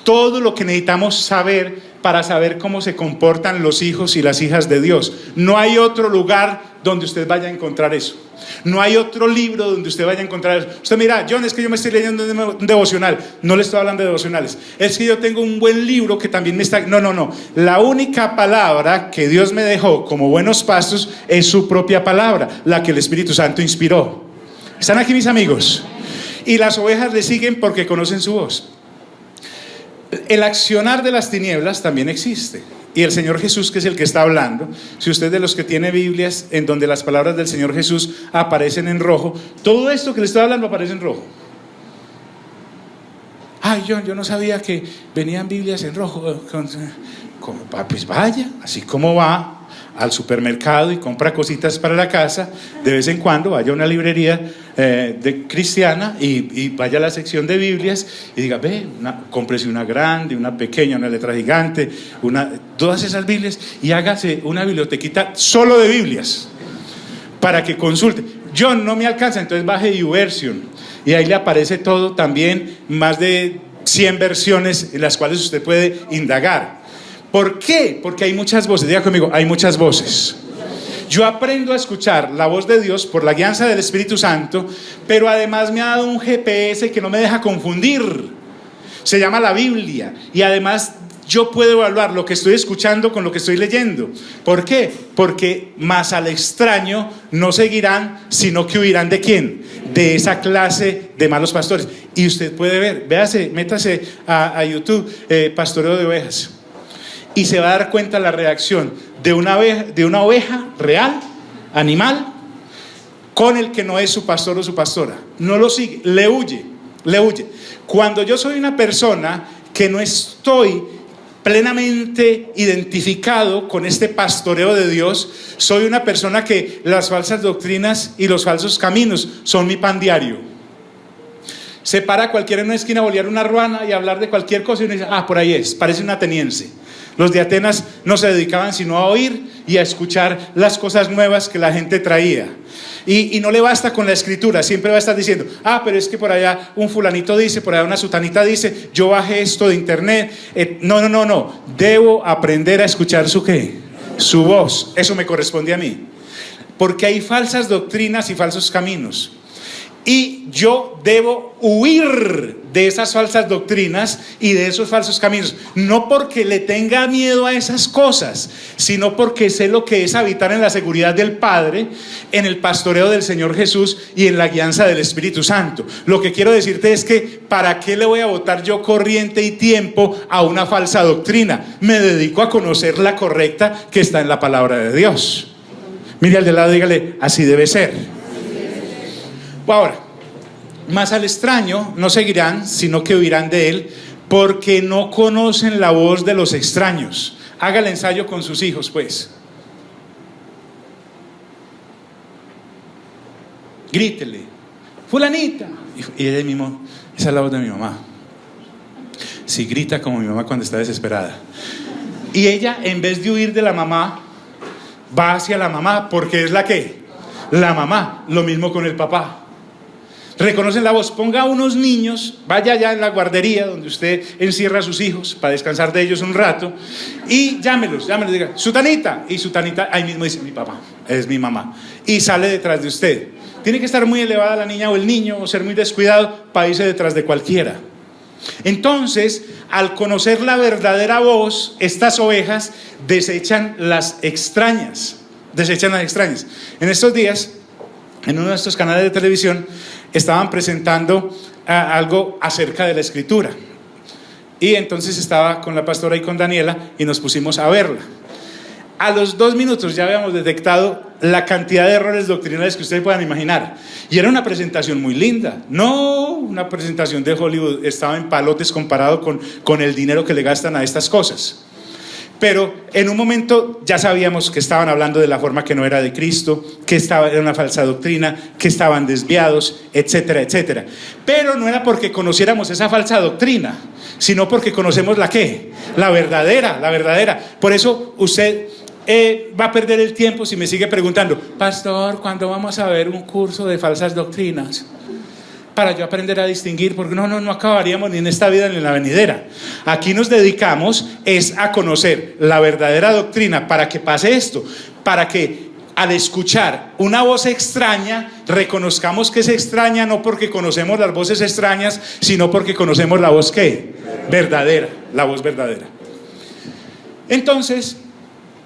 todo lo que necesitamos saber para saber cómo se comportan los hijos y las hijas de Dios. No hay otro lugar donde usted vaya a encontrar eso. No hay otro libro donde usted vaya a encontrar eso. Usted mira, John, es que yo me estoy leyendo un devocional. No le estoy hablando de devocionales. Es que yo tengo un buen libro que también me está... No. La única palabra que Dios me dejó como buenos pastos es su propia palabra, la que el Espíritu Santo inspiró. ¿Están aquí mis amigos? Y las ovejas le siguen porque conocen su voz. El accionar de las tinieblas también existe. y el Señor Jesús, que es el que está hablando, si usted de los que tiene Biblias en donde las palabras del Señor Jesús aparecen en rojo, todo esto que le estoy hablando aparece en rojo. Ay, yo no sabía que venían Biblias en rojo. Pues vaya, así como va al supermercado y compra cositas para la casa, de vez en cuando vaya a una librería cristiana y vaya a la sección de Biblias y diga, cómprese una grande, una pequeña, una letra gigante, todas esas Biblias, y hágase una bibliotequita solo de Biblias para que consulte. Yo no me alcanza, entonces baje YouVersion y ahí le aparece todo, también más de 100 versiones en las cuales usted puede indagar. ¿Por qué? Porque hay muchas voces. Diga conmigo, hay muchas voces. Yo aprendo a escuchar la voz de Dios por la guianza del Espíritu Santo, pero además me ha dado un GPS que no me deja confundir. Se llama la Biblia, y además yo puedo evaluar lo que estoy escuchando con lo que estoy leyendo. ¿Por qué? Porque más al extraño no seguirán, sino que huirán ¿de quién? De esa clase de malos pastores. Y usted puede ver, véase, métase a YouTube, pastoreo de ovejas, y se va a dar cuenta la reacción de una oveja real, animal, con el que no es su pastor o su pastora. No lo sigue, le huye. Cuando yo soy una persona que no estoy plenamente identificado con este pastoreo de Dios, soy una persona que las falsas doctrinas y los falsos caminos son mi pan diario. Se para cualquiera en una esquina a bolear una ruana y hablar de cualquier cosa y uno dice, por ahí es, parece un ateniense. Los de Atenas no se dedicaban sino a oír y a escuchar las cosas nuevas que la gente traía. Y no le basta con la escritura, siempre va a estar diciendo, pero es que por allá un fulanito dice, por allá una sutanita dice, yo bajé esto de internet. No, debo aprender a escuchar su voz. Eso me corresponde a mí, porque hay falsas doctrinas y falsos caminos, y yo debo huir de esas falsas doctrinas y de esos falsos caminos, no porque le tenga miedo a esas cosas, sino porque sé lo que es habitar en la seguridad del Padre, en el pastoreo del Señor Jesús y en la guianza del Espíritu Santo. Lo que quiero decirte es que ¿para qué le voy a botar yo corriente y tiempo a una falsa doctrina? Me dedico a conocer la correcta que está en la palabra de Dios. Mire al de lado, dígale, así debe ser. Ahora, más al extraño no seguirán, sino que huirán de él, porque no conocen la voz de los extraños. Haga el ensayo con sus hijos, pues. Grítele, fulanita. Y ella mismo, esa es la voz de mi mamá. Si grita como mi mamá cuando está desesperada. Y ella, en vez de huir de la mamá, va hacia la mamá, porque es la mamá. Lo mismo con el papá. Reconocen la voz. Ponga a unos niños, vaya allá en la guardería donde usted encierra a sus hijos para descansar de ellos un rato, y llámelos, diga, Sutanita, y Sutanita ahí mismo dice, mi papá, es mi mamá, y sale detrás de usted. Tiene que estar muy elevada la niña o el niño, o ser muy descuidado para irse detrás de cualquiera. Entonces, al conocer la verdadera voz, estas ovejas desechan las extrañas. En estos días, en uno de estos canales de televisión, estaban presentando algo acerca de la escritura, y entonces estaba con la pastora y con Daniela y nos pusimos a verla. A los 2 minutos ya habíamos detectado la cantidad de errores doctrinales que ustedes puedan imaginar, y era una presentación muy linda, no una presentación de Hollywood, estaba en palotes comparado con el dinero que le gastan a estas cosas. Pero en un momento ya sabíamos que estaban hablando de la forma que no era de Cristo, que era una falsa doctrina, que estaban desviados, etcétera, etcétera. Pero no era porque conociéramos esa falsa doctrina, sino porque conocemos la verdadera. Por eso usted va a perder el tiempo si me sigue preguntando, pastor, ¿cuándo vamos a ver un curso de falsas doctrinas? Para yo aprender a distinguir, porque no acabaríamos ni en esta vida ni en la venidera. Aquí nos dedicamos es a conocer la verdadera doctrina, para que pase esto, para que al escuchar una voz extraña reconozcamos que es extraña, no porque conocemos las voces extrañas, sino porque conocemos la voz verdadera, la voz verdadera. Entonces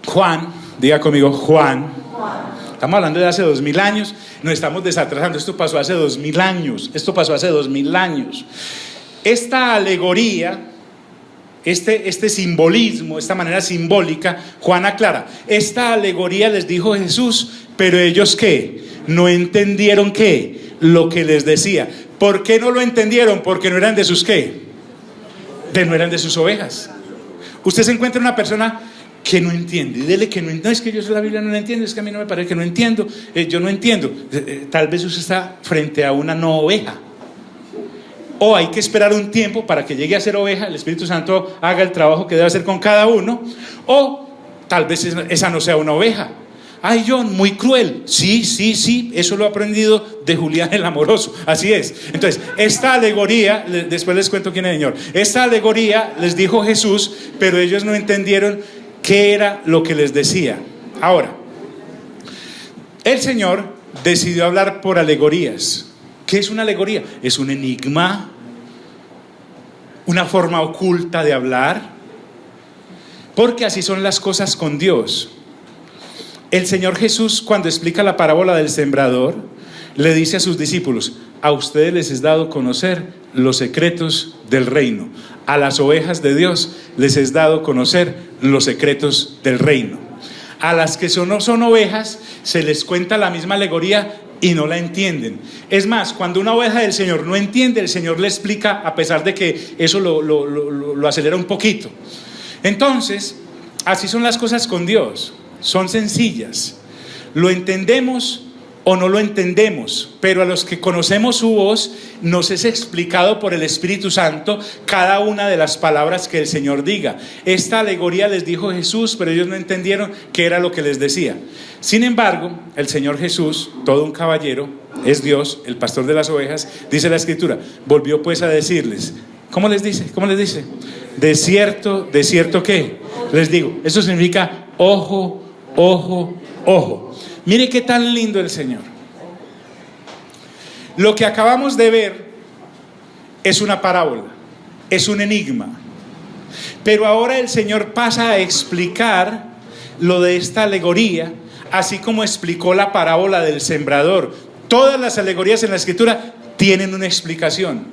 Juan, diga conmigo, Juan. Estamos hablando de hace 2000 años, nos estamos desatrasando. Esto pasó hace 2000 años. Esta alegoría este simbolismo, esta manera simbólica, Juan aclara, esta alegoría les dijo Jesús, pero ellos ¿qué? No entendieron ¿qué? Lo que les decía. ¿Por qué no lo entendieron? Porque no eran de sus ¿qué? No eran de sus ovejas. Usted se encuentra una persona que no entiende, y dile que no entiende, no, es que yo la Biblia no la entiendo, es que a mí no me parece que no entiendo, yo no entiendo. Tal vez usted está frente a una no oveja, o hay que esperar un tiempo para que llegue a ser oveja, el Espíritu Santo haga el trabajo que debe hacer con cada uno, o tal vez esa no sea una oveja. Ay, John, muy cruel. Sí, eso lo he aprendido de Julián el Amoroso, así es. Entonces, esta alegoría, después les cuento quién es el Señor, esta alegoría les dijo Jesús, pero ellos no entendieron qué era lo que les decía. Ahora, el Señor decidió hablar por alegorías. ¿Qué es una alegoría? Es un enigma, una forma oculta de hablar, porque así son las cosas con Dios. El Señor Jesús, cuando explica la parábola del sembrador, le dice a sus discípulos: a ustedes les es dado conocer los secretos del reino. A las ovejas de Dios les es dado conocer los secretos del reino. A las que no son ovejas se les cuenta la misma alegoría y no la entienden. Es más, cuando una oveja del Señor no entiende, el Señor le explica, a pesar de que eso lo acelera un poquito. Entonces, así son las cosas con Dios. Son sencillas. Lo entendemos o no lo entendemos, pero a los que conocemos su voz nos es explicado por el Espíritu Santo cada una de las palabras que el Señor diga. Esta alegoría les dijo Jesús, pero ellos no entendieron qué era lo que les decía. Sin embargo, el Señor Jesús, todo un caballero, es Dios, el pastor de las ovejas, dice la Escritura, volvió pues a decirles, ¿cómo les dice? De cierto, ¿qué? Les digo, eso significa ojo, ojo, ojo. Mire qué tan lindo el Señor. Lo que acabamos de ver es una parábola, es un enigma. Pero ahora el Señor pasa a explicar lo de esta alegoría, así como explicó la parábola del sembrador. Todas las alegorías en la Escritura tienen una explicación,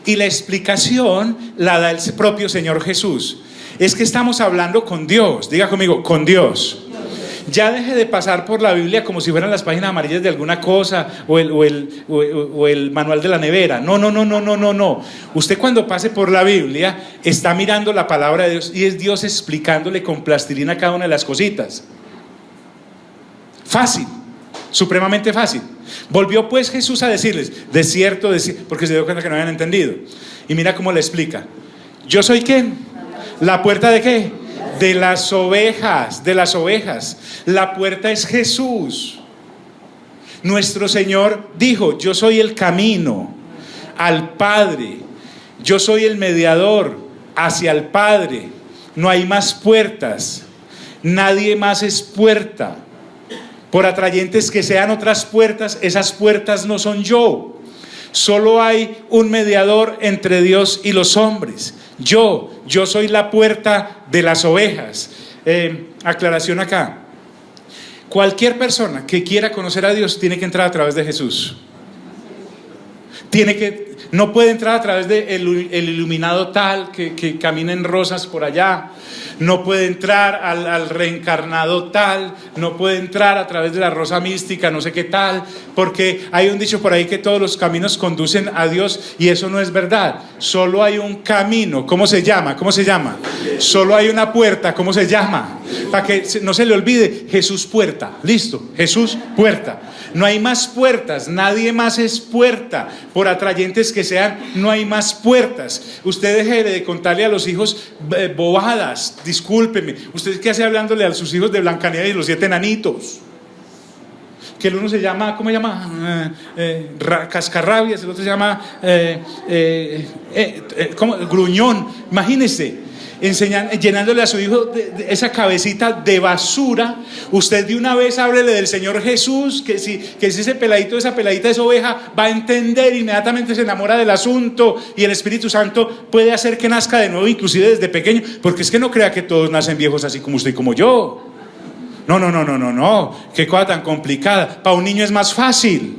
y la explicación la da el propio Señor Jesús. Es que estamos hablando con Dios. Diga conmigo, con Dios. Ya deje de pasar por la Biblia como si fueran las páginas amarillas de alguna cosa o el manual de la nevera. No. Usted cuando pase por la Biblia está mirando la palabra de Dios y es Dios explicándole con plastilina cada una de las cositas. Fácil, supremamente fácil. Volvió pues Jesús a decirles, de cierto, porque se dio cuenta que no habían entendido. Y mira cómo le explica. ¿Yo soy qué? ¿La puerta de qué? De las ovejas, La puerta es Jesús. Nuestro Señor dijo, yo soy el camino al Padre, yo soy el mediador hacia el Padre. No hay más puertas, nadie más es puerta. Por atrayentes que sean otras puertas, esas puertas no son yo. Solo hay un mediador entre Dios y los hombres. Yo soy la puerta de las ovejas. Aclaración acá. Cualquier persona que quiera conocer a Dios tiene que entrar a través de Jesús. No puede entrar a través del iluminado tal que camina en rosas por allá. No puede entrar al reencarnado tal. No puede entrar a través de la rosa mística, no sé qué tal. Porque hay un dicho por ahí que todos los caminos conducen a Dios, y eso no es verdad. Solo hay un camino. ¿Cómo se llama? Solo hay una puerta. ¿Cómo se llama? Para que no se le olvide, Jesús puerta. Listo, Jesús puerta. No hay más puertas, nadie más es puerta. Por atrayentes que sean, no hay más puertas. Usted deje de contarle a los hijos bobadas, discúlpeme. ¿Usted qué hace hablándole a sus hijos de Blancanieves y los 7 enanitos? Que el uno se llama, ¿cómo se llama? Cascarrabias, el otro se llama Gruñón. Imagínese. Llenándole a su hijo de esa cabecita de basura. Usted de una vez háblele del Señor Jesús, que si ese peladito, esa peladita es oveja, va a entender, inmediatamente se enamora del asunto, y el Espíritu Santo puede hacer que nazca de nuevo, inclusive desde pequeño, porque es que no crea que todos nacen viejos así como usted y como yo. No, qué cosa tan complicada. Para un niño es más fácil.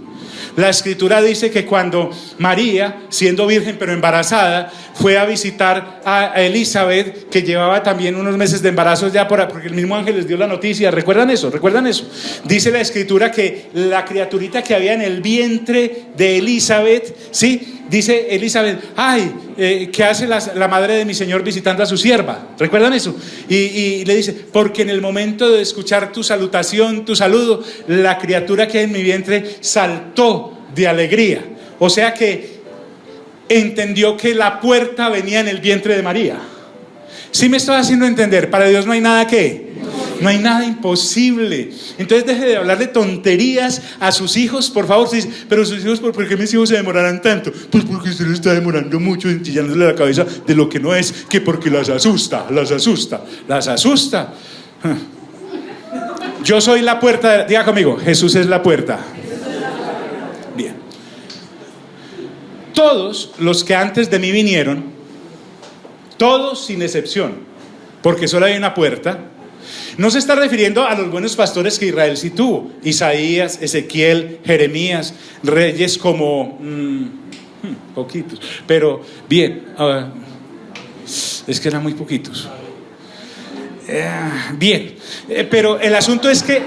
La escritura dice que cuando María, siendo virgen pero embarazada, fue a visitar a Elizabeth, que llevaba también unos meses de embarazo ya, porque el mismo ángel les dio la noticia. ¿Recuerdan eso? ¿Recuerdan eso? Dice la escritura que la criaturita que había en el vientre de Elizabeth, ¿sí? Dice Elizabeth, ay, ¿qué hace la madre de mi Señor visitando a su sierva? ¿Recuerdan eso? Y le dice, porque en el momento de escuchar tu salutación, tu saludo, la criatura que hay en mi vientre saltó de alegría. O sea que entendió que la puerta venía en el vientre de María. ¿Sí me estoy haciendo entender? Para Dios no hay nada que... No hay nada imposible. Entonces deje de hablarle tonterías a sus hijos, por favor. Pero sus hijos, ¿por qué mis hijos se demorarán tanto? Pues porque usted le está demorando mucho, enchillándole la cabeza de lo que no es, que porque las asusta. Yo soy la puerta, diga conmigo, Jesús es la puerta. Bien. Todos los que antes de mí vinieron, todos sin excepción, porque solo hay una puerta. No se está refiriendo a los buenos pastores que Israel sí tuvo: Isaías, Ezequiel, Jeremías, reyes como poquitos, pero bien, es que eran muy poquitos. Bien, pero el asunto es que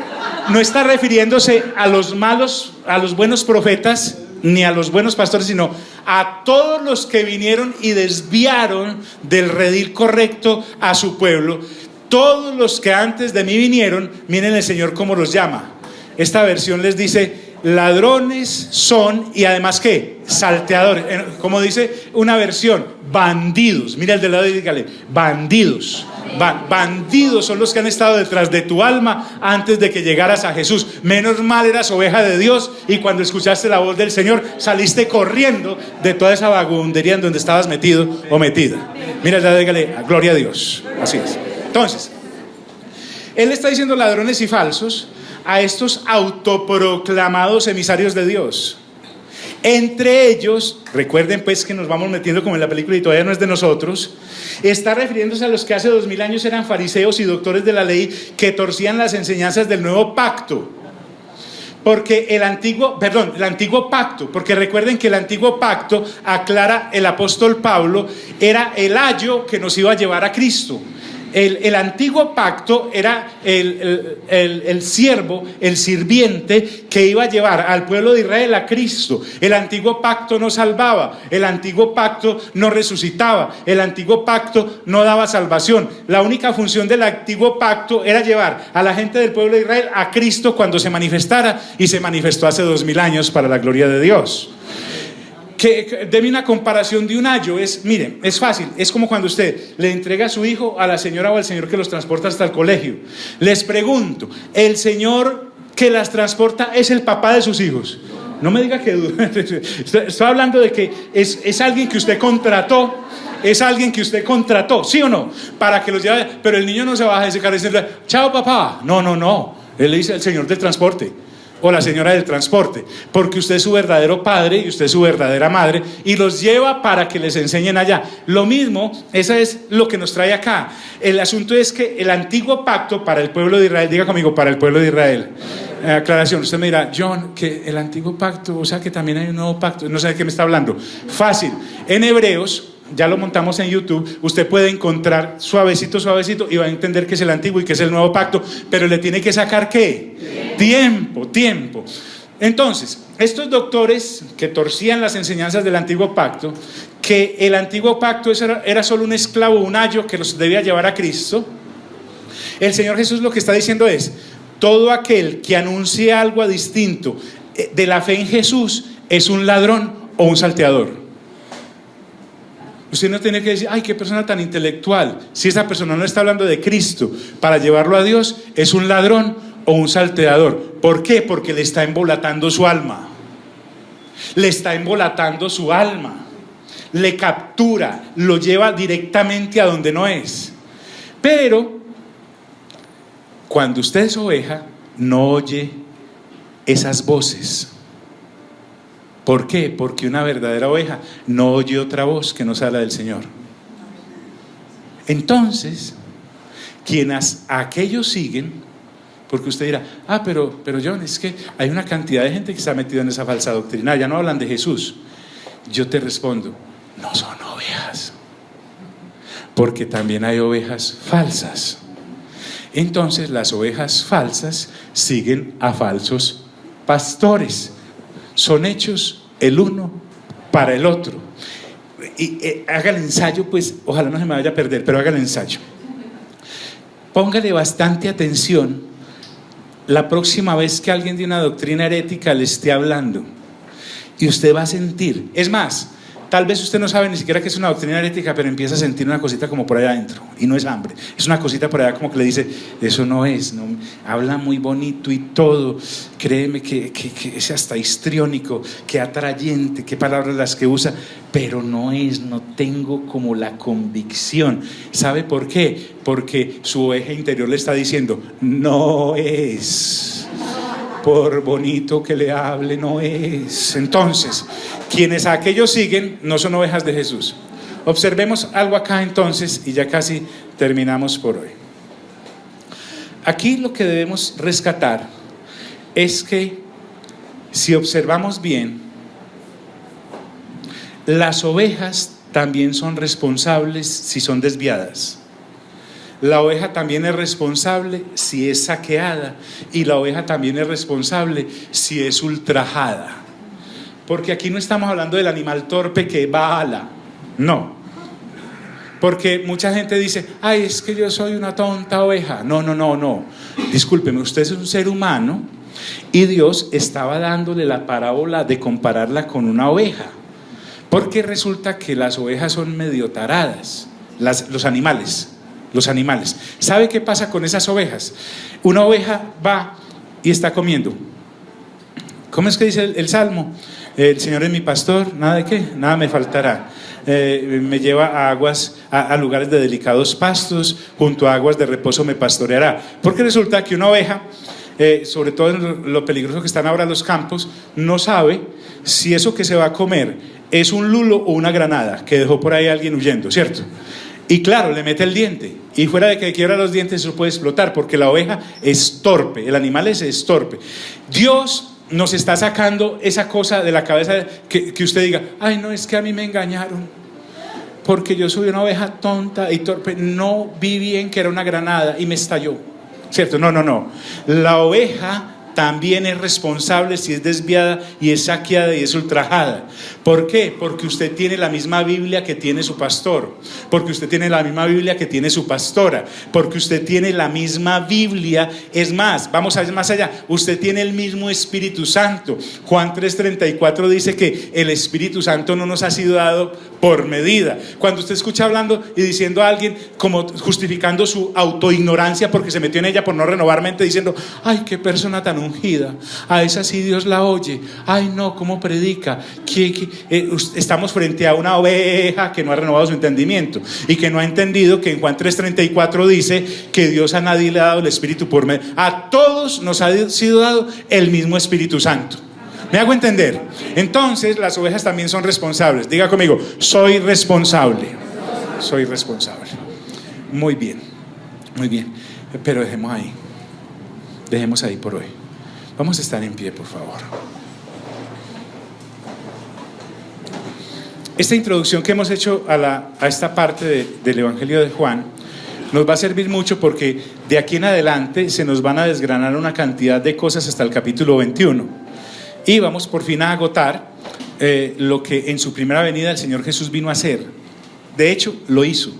no está refiriéndose a los malos, a los buenos profetas, ni a los buenos pastores, sino a todos los que vinieron y desviaron del redil correcto a su pueblo. Todos los que antes de mí vinieron, miren el Señor cómo los llama. Esta versión les dice: ladrones son, y además ¿qué? Salteadores. Como dice una versión, bandidos. Mira el de lado y dígale: bandidos. Bandidos son los que han estado detrás de tu alma antes de que llegaras a Jesús. Menos mal eras oveja de Dios, y cuando escuchaste la voz del Señor saliste corriendo de toda esa vagabundería en donde estabas metido o metida. Mira el de lado y dígale: gloria a Dios. Así es. Entonces, él está diciendo ladrones y falsos a estos autoproclamados emisarios de Dios. Entre ellos, recuerden pues que nos vamos metiendo como en la película y todavía no es de nosotros, está refiriéndose a los que hace 2000 años eran fariseos y doctores de la ley, que torcían las enseñanzas del nuevo pacto. Porque el antiguo pacto, porque recuerden que el antiguo pacto, aclara el apóstol Pablo, era el ayo que nos iba a llevar a Cristo. El antiguo pacto era el siervo, el sirviente que iba a llevar al pueblo de Israel a Cristo. El antiguo pacto no salvaba, el antiguo pacto no resucitaba, el antiguo pacto no daba salvación. La única función del antiguo pacto era llevar a la gente del pueblo de Israel a Cristo cuando se manifestara, y se manifestó hace 2000 años para la gloria de Dios. Deme una comparación de un ayo. Miren, es fácil. Es como cuando usted le entrega a su hijo a la señora o al señor que los transporta hasta el colegio. Les pregunto, ¿el señor que las transporta es el papá de sus hijos? No me diga que... Estoy hablando de que es alguien que usted contrató. Es alguien que usted contrató, ¿sí o no? Para que los lleve. Pero el niño no se baja de ese carro y dice: chao papá. No. Él le dice: el señor del transporte o la señora del transporte, porque usted es su verdadero padre y usted es su verdadera madre, y los lleva para que les enseñen allá. Lo mismo, eso es lo que nos trae acá. El asunto es que el antiguo pacto para el pueblo de Israel, diga conmigo, para el pueblo de Israel. Aclaración, usted me dirá: John, que el antiguo pacto, o sea que también hay un nuevo pacto. No sé de qué me está hablando. Fácil, en Hebreos, ya lo montamos en YouTube, usted puede encontrar suavecito y va a entender que es el antiguo y que es el nuevo pacto, pero le tiene que sacar ¿qué? Tiempo. Entonces, estos doctores que torcían las enseñanzas del antiguo pacto, que el antiguo pacto era solo un esclavo, un ayo que los debía llevar a Cristo, el Señor Jesús lo que está diciendo es: todo aquel que anuncie algo distinto de la fe en Jesús es un ladrón o un salteador. Usted no tiene que decir: ay, qué persona tan intelectual. Si esa persona no está hablando de Cristo para llevarlo a Dios, es un ladrón o un salteador. ¿Por qué? Porque le está embolatando su alma. Le captura, lo lleva directamente a donde no es. Pero cuando usted es oveja, no oye esas voces. ¿Por qué? Porque una verdadera oveja no oye otra voz que no sea la del Señor. Entonces, quienes a aquellos siguen, Porque usted dirá, pero John, es que hay una cantidad de gente que está metida en esa falsa doctrina, ya no hablan de Jesús. Yo te respondo, no son ovejas, porque también hay ovejas falsas. Entonces las ovejas falsas siguen a falsos pastores, son hechos el uno para el otro. Y haga el ensayo, pues ojalá no se me vaya a perder, pero haga el ensayo. Póngale bastante atención la próxima vez que alguien de una doctrina herética le esté hablando, y usted va a sentir, es más, tal vez usted no sabe ni siquiera que es una doctrina herética, pero empieza a sentir una cosita como por allá adentro, y no es hambre, es una cosita por allá como que le dice, eso no es, no, habla muy bonito y todo, créeme que es hasta histriónico, que atrayente, qué palabras las que usa, pero no es, no tengo como la convicción. ¿Sabe por qué? Porque su oveja interior le está diciendo, no es. Por bonito que le hable, no es. Entonces, quienes a aquellos siguen no son ovejas de Jesús. Observemos algo acá entonces, y ya casi terminamos por hoy. Aquí lo que debemos rescatar es que, si observamos bien, las ovejas también son responsables si son desviadas. La oveja también es responsable si es saqueada, y la oveja también es responsable si es ultrajada. Porque aquí no estamos hablando del animal torpe que va a ala, no. Porque mucha gente dice, ay, es que yo soy una tonta oveja. No. Discúlpeme, usted es un ser humano, y Dios estaba dándole la parábola de compararla con una oveja. Porque resulta que las ovejas son medio taradas, los animales. ¿Sabe qué pasa con esas ovejas? Una oveja va y está comiendo. ¿Cómo es que dice el Salmo? El Señor es mi pastor, ¿nada de qué? Nada me faltará. Me lleva a aguas, a lugares de delicados pastos, junto a aguas de reposo me pastoreará. Porque resulta que una oveja, sobre todo en lo peligroso que están ahora los campos, no sabe si eso que se va a comer es un lulo o una granada que dejó por ahí alguien huyendo, ¿cierto? Y claro, le mete el diente, y fuera de que quiebra los dientes, eso puede explotar, porque la oveja es torpe, el animal es torpe. Dios nos está sacando esa cosa de la cabeza, que usted diga, ay, no, es que a mí me engañaron, porque yo soy una oveja tonta y torpe, no vi bien que era una granada y me estalló, ¿cierto? No, la oveja también es responsable si es desviada y es saqueada y es ultrajada. ¿Por qué? Porque usted tiene la misma Biblia que tiene su pastor, porque usted tiene la misma Biblia que tiene su pastora, porque usted tiene la misma Biblia. Es más, vamos a ir más allá, usted tiene el mismo Espíritu Santo. Juan 3:34 dice que el Espíritu Santo no nos ha sido dado por medida. Cuando usted escucha hablando y diciendo a alguien, como justificando su autoignorancia porque se metió en ella por no renovar mente, diciendo, ay, qué persona tan ungida, a esa sí Dios la oye, ay no, cómo predica, estamos frente a una oveja que no ha renovado su entendimiento y que no ha entendido que en Juan 3:34 dice que Dios a nadie le ha dado el Espíritu por medio, a todos nos ha sido dado el mismo Espíritu Santo. ¿Me hago entender? Entonces las ovejas también son responsables. Diga conmigo, soy responsable. Soy responsable. Muy bien, pero dejemos ahí por hoy. Vamos a estar en pie, por favor. Esta introducción que hemos hecho a esta parte del Evangelio de Juan nos va a servir mucho, porque de aquí en adelante se nos van a desgranar una cantidad de cosas hasta el capítulo 21. Y vamos por fin a agotar lo que en su primera venida el Señor Jesús vino a hacer. De hecho, lo hizo.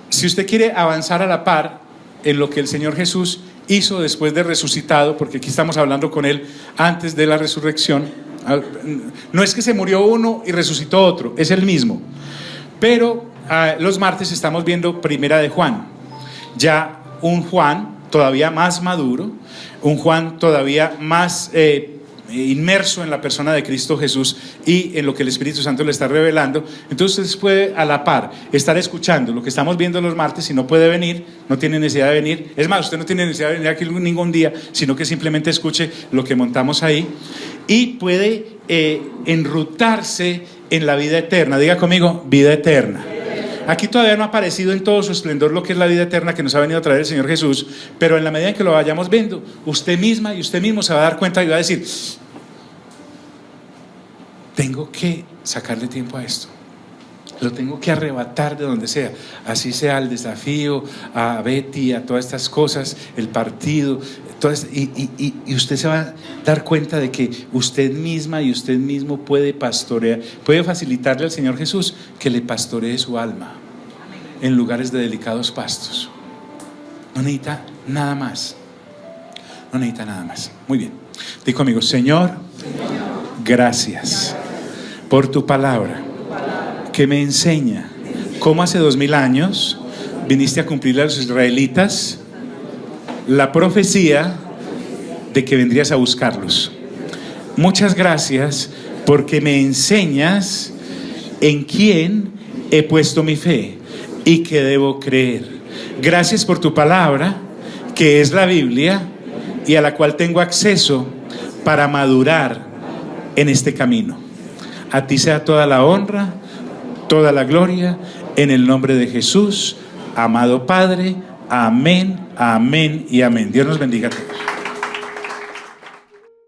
Si usted quiere avanzar a la par en lo que el Señor Jesús hizo después de resucitado, porque aquí estamos hablando con Él antes de la resurrección, no es que se murió uno y resucitó otro, es el mismo. Pero los martes estamos viendo Primera de Juan, ya un Juan todavía más maduro, un Juan todavía más inmerso en la persona de Cristo Jesús y en lo que el Espíritu Santo le está revelando. Entonces usted puede a la par estar escuchando lo que estamos viendo los martes. Si no puede venir, no tiene necesidad de venir, es más, usted no tiene necesidad de venir aquí ningún día, sino que simplemente escuche lo que montamos ahí, y puede enrutarse en la vida eterna. Diga conmigo, vida eterna. Aquí todavía no ha aparecido en todo su esplendor lo que es la vida eterna que nos ha venido a traer el Señor Jesús, pero en la medida en que lo vayamos viendo, usted misma y usted mismo se va a dar cuenta y va a decir: tengo que sacarle tiempo a esto. Lo tengo que arrebatar de donde sea, así sea el desafío, a Betty, a todas estas cosas, el partido, y usted se va a dar cuenta de que usted misma y usted mismo puede pastorear, puede facilitarle al Señor Jesús que le pastoree su alma en lugares de delicados pastos. No necesita nada más. No necesita nada más. Muy bien. Diga conmigo: Señor, gracias por tu palabra, que me enseña cómo hace 2000 años viniste a cumplir a los israelitas la profecía de que vendrías a buscarlos. Muchas gracias porque me enseñas en quién he puesto mi fe y que debo creer. Gracias por tu palabra, que es la Biblia, y a la cual tengo acceso para madurar en este camino. A ti sea toda la honra, toda la gloria, en el nombre de Jesús, amado Padre. Amén, amén y amén. Dios nos bendiga a todos.